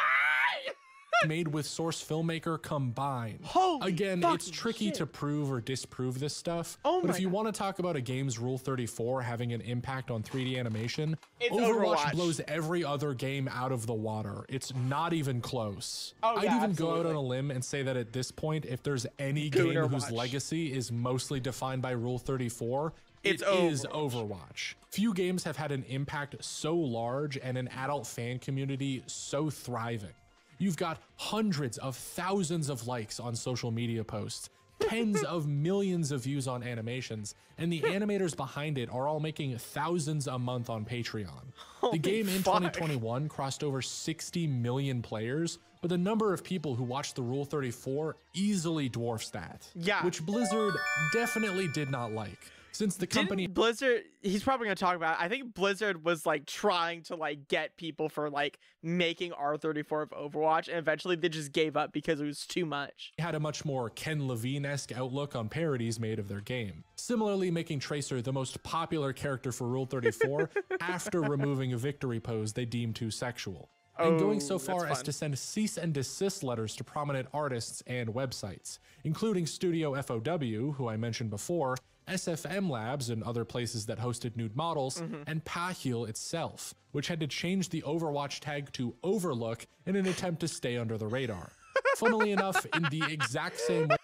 Made with Source Filmmaker combined. Holy Again, it's tricky to prove or disprove this stuff, but if you want to talk about a game's Rule 34 having an impact on 3D animation, Overwatch blows every other game out of the water. It's not even close. I'd even go out on a limb and say that at this point, if there's any game whose legacy is mostly defined by Rule 34, it is Overwatch. Few games have had an impact so large and an adult fan community so thriving. You've got hundreds of thousands of likes on social media posts, tens of millions of views on animations, and the animators behind it are all making thousands a month on Patreon. The game in 2021 crossed over 60 million players, but the number of people who watched the Rule 34 easily dwarfs that. Yeah. Which Blizzard definitely did not like. Since the company Blizzard, he's probably gonna talk about it. I think Blizzard was like trying to like get people for like making R34 of Overwatch, and eventually they just gave up because it was too much. Had a much more Ken Levine-esque outlook on parodies made of their game. Similarly, making Tracer the most popular character for Rule 34 after removing a victory pose they deemed too sexual. And going so far as to send cease and desist letters to prominent artists and websites, including Studio FOW, who I mentioned before, SFM Labs and other places that hosted nude models, and Pahil itself, which had to change the Overwatch tag to Overlook in an attempt to stay under the radar. Funnily enough, in the exact same way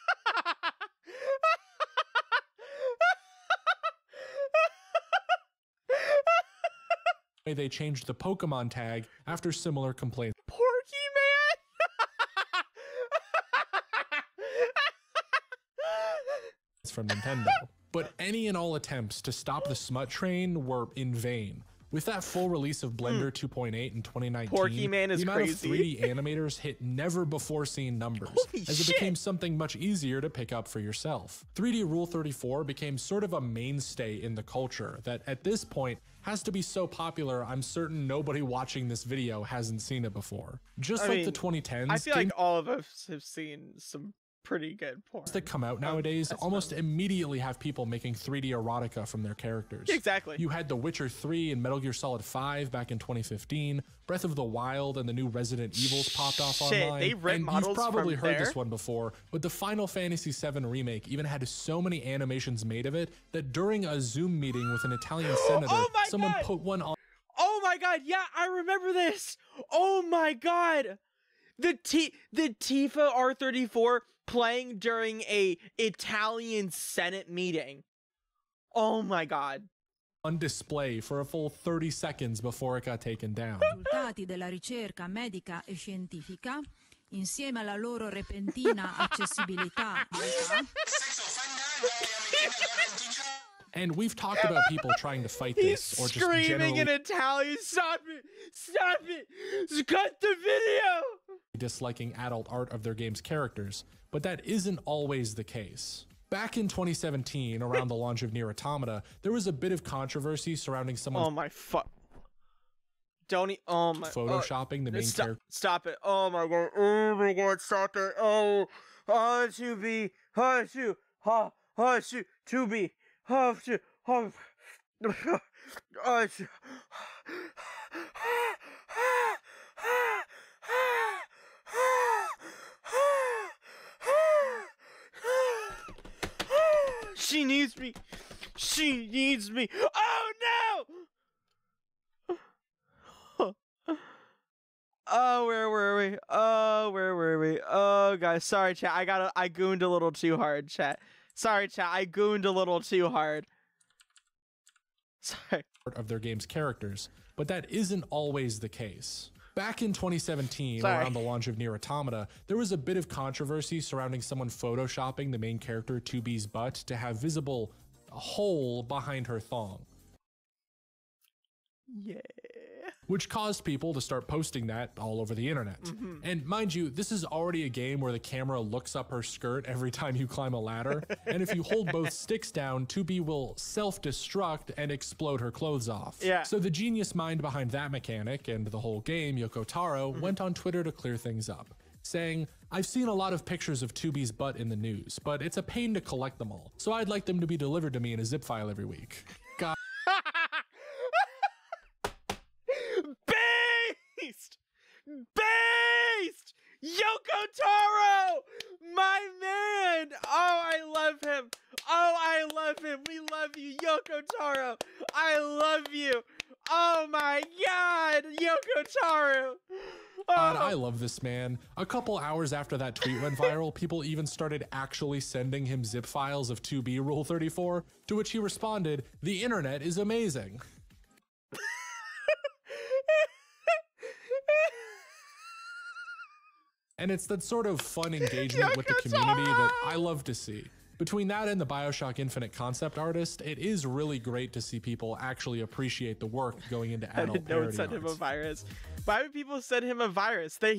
they changed the Pokemon tag after similar complaints. Porky Man! From Nintendo. But any and all attempts to stop the smut train were in vain. With that full release of Blender 2.8 in 2019, Porky Man is the amount crazy. of 3D animators hit never before seen numbers, as it became something much easier to pick up for yourself. 3D Rule 34 became sort of a mainstay in the culture that at this point has to be so popular, I'm certain nobody watching this video hasn't seen it before. Just like the 2010s, I feel like all of us have seen some pretty good porn that come out nowadays almost immediately have people making 3D erotica from their characters. Exactly. You had The Witcher 3 and Metal Gear Solid 5 back in 2015, Breath of the Wild and the new Resident Evils popped off online. They ripped models you've probably from heard there? this one before, but the Final Fantasy VII Remake even had so many animations made of it that during a Zoom meeting with an Italian senator, someone put one on. Oh my god, yeah, I remember this. Oh my god. The Tifa R34 playing during a Italian Senate meeting. Oh my god. On display for a full 30 seconds before it got taken down. Risultati della ricerca medica e scientifica, insieme alla loro repentina accessibilità. And we've talked about people trying to fight this, or just screaming generally in Italian. Stop it! Stop it! Cut the video! disliking adult art of their game's characters, but that isn't always the case. Back in 2017, around the launch of Nier Automata, there was a bit of controversy surrounding someone's oh my fuck. Don't oh my photoshopping the main character. Stop it. Oh my god, stop it. To be to be she needs me. She needs me. Oh no! Oh, where were we? Oh, where were we? Oh, guys, sorry, chat. I gooned a little too hard, chat. Sorry, chat. I gooned a little too hard. Sorry. Of their game's characters, but that isn't always the case. Back in 2017, around the launch of Nier Automata, there was a bit of controversy surrounding someone photoshopping the main character 2B's butt to have visible a hole behind her thong. Yeah. Which caused people to start posting that all over the internet. And mind you, this is already a game where the camera looks up her skirt every time you climb a ladder, and if you hold both sticks down, 2B will self-destruct and explode her clothes off. Yeah. So the genius mind behind that mechanic and the whole game, Yoko Taro, went on Twitter to clear things up, saying, "I've seen a lot of pictures of 2B's butt in the news, but it's a pain to collect them all, so I'd like them to be delivered to me in a zip file every week." God. Based! Yoko Taro! My man! Oh, I love him. Oh, I love him. We love you, Yoko Taro. I love you. Oh my God, Yoko Taro. God, I love this man. A couple hours after that tweet went viral, people even started actually sending him zip files of 2B Rule 34, to which he responded, "The internet is amazing." And it's that sort of fun engagement with the community that I love to see. Between that and the BioShock Infinite concept artist, it is really great to see people actually appreciate the work going into adult parody art. Send him a virus. Why would people send him a virus? That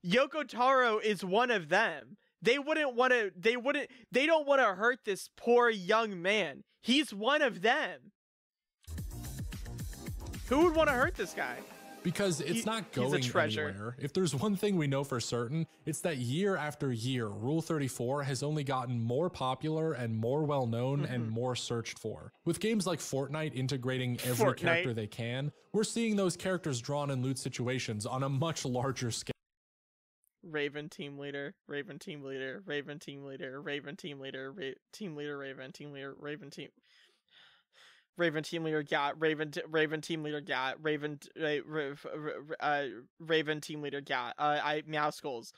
Yoko Taro is one of them. They don't want to hurt this poor young man. He's one of them. Who would want to hurt this guy? Because it's not going anywhere. If there's one thing we know for certain, it's that year after year, Rule 34 has only gotten more popular and more well-known and more searched for. With games like Fortnite integrating every character they can, we're seeing those characters drawn in loot situations on a much larger scale. Raven team leader, Raven team leader, Raven team leader, Raven team leader, team leader, Raven team leader, Raven team. Raven team leader got Raven team leader got Raven team leader got Meow Skulls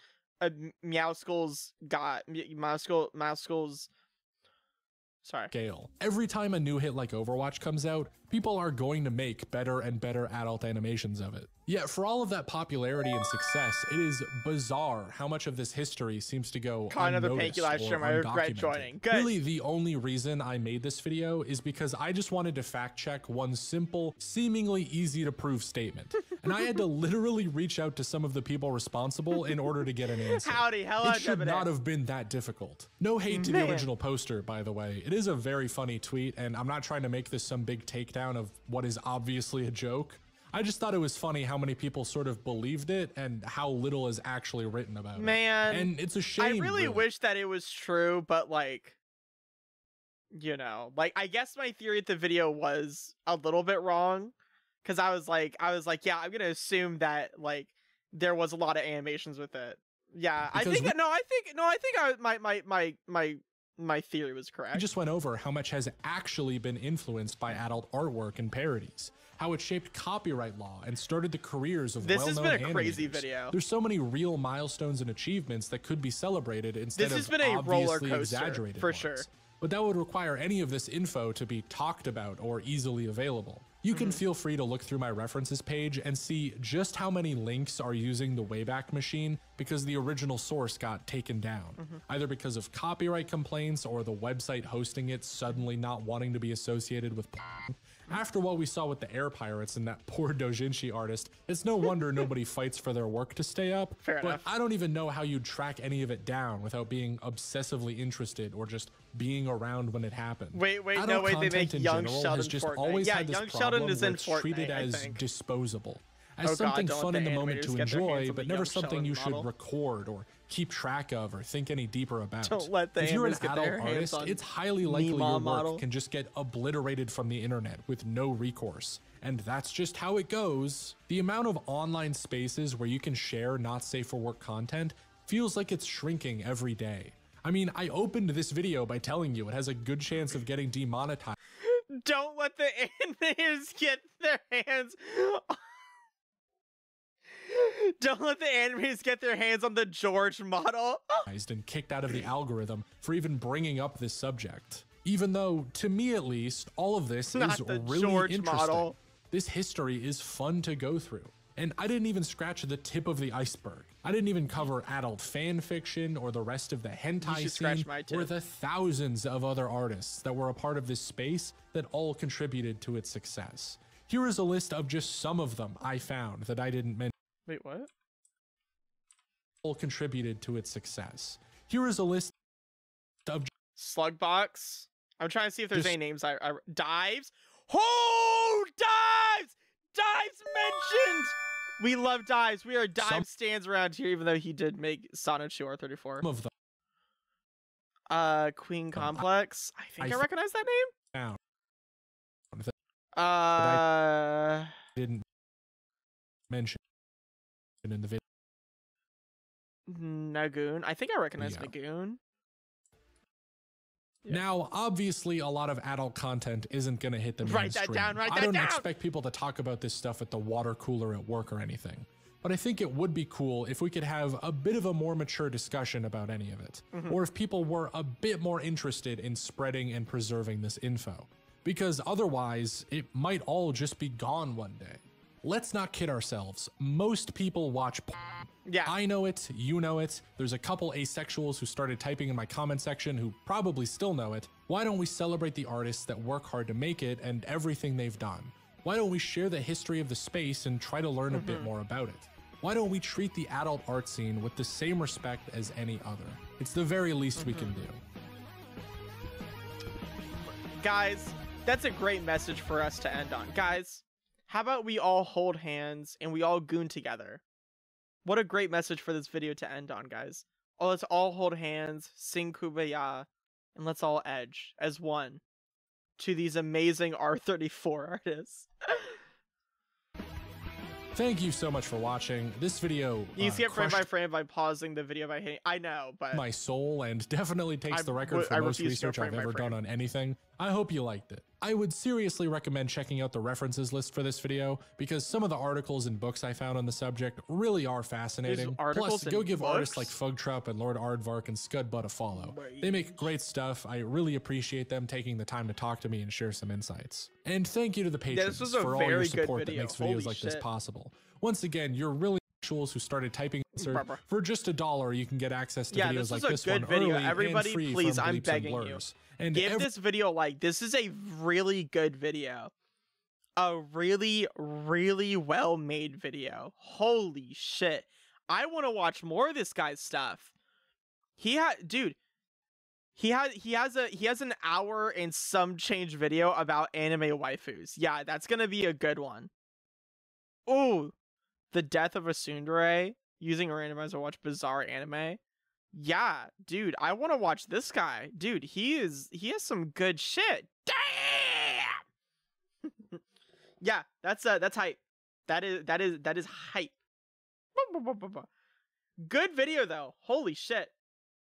got Meow Skulls. Sorry. Scale. Every time a new hit like Overwatch comes out, people are going to make better and better adult animations of it. Yet for all of that popularity and success, it is bizarre how much of this history seems to go another unnoticed Panky live stream. I regret joining. Good. Really, the only reason I made this video is because I just wanted to fact check one simple, seemingly easy to prove statement. And I had to literally reach out to some of the people responsible in order to get an answer. Howdy, hello, it should not have been that difficult. No hate to the original poster, by the way. It is a very funny tweet, and I'm not trying to make this some big takedown of what is obviously a joke. I just thought it was funny how many people sort of believed it and how little is actually written about it. And it's a shame. I really wish that it was true, but like, you know, like I guess my theory at the video was a little bit wrong, because I was like, yeah, I'm gonna assume that like there was a lot of animations with it. Yeah, because I think my theory was correct. We just went over how much has actually been influenced by adult artwork and parodies, how it shaped copyright law and started the careers of well-known animators. This has been a crazy video. There's so many real milestones and achievements that could be celebrated instead of obviously roller coaster, exaggerated for ones. sure. But that would require any of this info to be talked about or easily available. You can feel free to look through my references page and see just how many links are using the Wayback Machine because the original source got taken down, either because of copyright complaints or the website hosting it suddenly not wanting to be associated with porn. After what we saw with the Air Pirates and that poor doujinshi artist, it's no wonder nobody fights for their work to stay up. Fair enough. I don't even know how you'd track any of it down without being obsessively interested or just being around when it happened. Wait, they make Young Sheldon just Fortnite. always Yeah, had this Young Sheldon is in Fortnite treated Fortnite, as disposable, as something fun in the moment to get their hands enjoy, on but the never Young something Sheldon you model. should record or keep track of or think any deeper about. Don't let the if you're an animators get adult their hands artist, on it's highly likely your Mima work model. can just get obliterated from the internet with no recourse. And that's just how it goes. The amount of online spaces where you can share not safe for work content feels like it's shrinking every day. I mean, I opened this video by telling you it has a good chance of getting demonetized. Don't let the animators get their hands Don't let the animators get their hands on the George model. And kicked out of the algorithm for even bringing up this subject. Even though, to me at least, all of this is really George interesting. model. This history is fun to go through. And I didn't even scratch the tip of the iceberg. I didn't even cover adult fan fiction or the rest of the hentai scene or the thousands of other artists that were a part of this space that all contributed to its success. Here is a list of just some of them I found that I didn't mention. Wait, what? All contributed to its success. Here is a list of Slugbox. I'm trying to see if there's any names. Dives. Oh, Dives! Dives mentioned! We love Dives. We are Dives stands around here, even though he did make Sonichu R34. Some of them. Queen Complex. I think I recognize that name. I didn't mention in the video. Nagoon. I think I recognize Nagoon. Yeah. Now, obviously, a lot of adult content isn't going to hit the mainstream. Write that down, write that down. I don't down. expect people to talk about this stuff at the water cooler at work or anything. But I think it would be cool if we could have a bit of a more mature discussion about any of it. Or if people were a bit more interested in spreading and preserving this info. Because otherwise, it might all just be gone one day. Let's not kid ourselves. Most people watch porn. Yeah. I know it, you know it. There's a couple asexuals who started typing in my comment section who probably still know it. Why don't we celebrate the artists that work hard to make it and everything they've done? Why don't we share the history of the space and try to learn a bit more about it? Why don't we treat the adult art scene with the same respect as any other? It's the very least we can do. Guys, that's a great message for us to end on. Guys, how about we all hold hands and we all goon together? What a great message for this video to end on, guys. Oh, let's all hold hands, sing Kumbaya, and let's all edge as one to these amazing R34 artists. Thank you so much for watching this video. You skip frame by frame by pausing the video by hitting. I know, but my soul and definitely takes the record for most research I've ever done on anything. I hope you liked it. I would seriously recommend checking out the references list for this video because some of the articles and books I found on the subject really are fascinating. Plus, go give artists like Fugtrup and Lord Aardvark and Scudbutt a follow. They make great stuff. I really appreciate them taking the time to talk to me and share some insights. And thank you to the patrons for all your support that makes videos like this possible. Once again, you're really actuals who started typing for just $1 you can get access to videos like this one early Everybody, and free please, from I'm bleeps begging and you. blurs. And give this video a like. This is a really good video. A really, really well made video. Holy shit. I want to watch more of this guy's stuff. Dude, he has an hour and some change video about anime waifus. Yeah, that's gonna be a good one. Ooh, the death of a tsundere, using a randomizer to watch bizarre anime. Yeah, dude, I want to watch this guy. Dude, he has some good shit. Damn. Yeah, that's hype. That is hype. Good video though. Holy shit.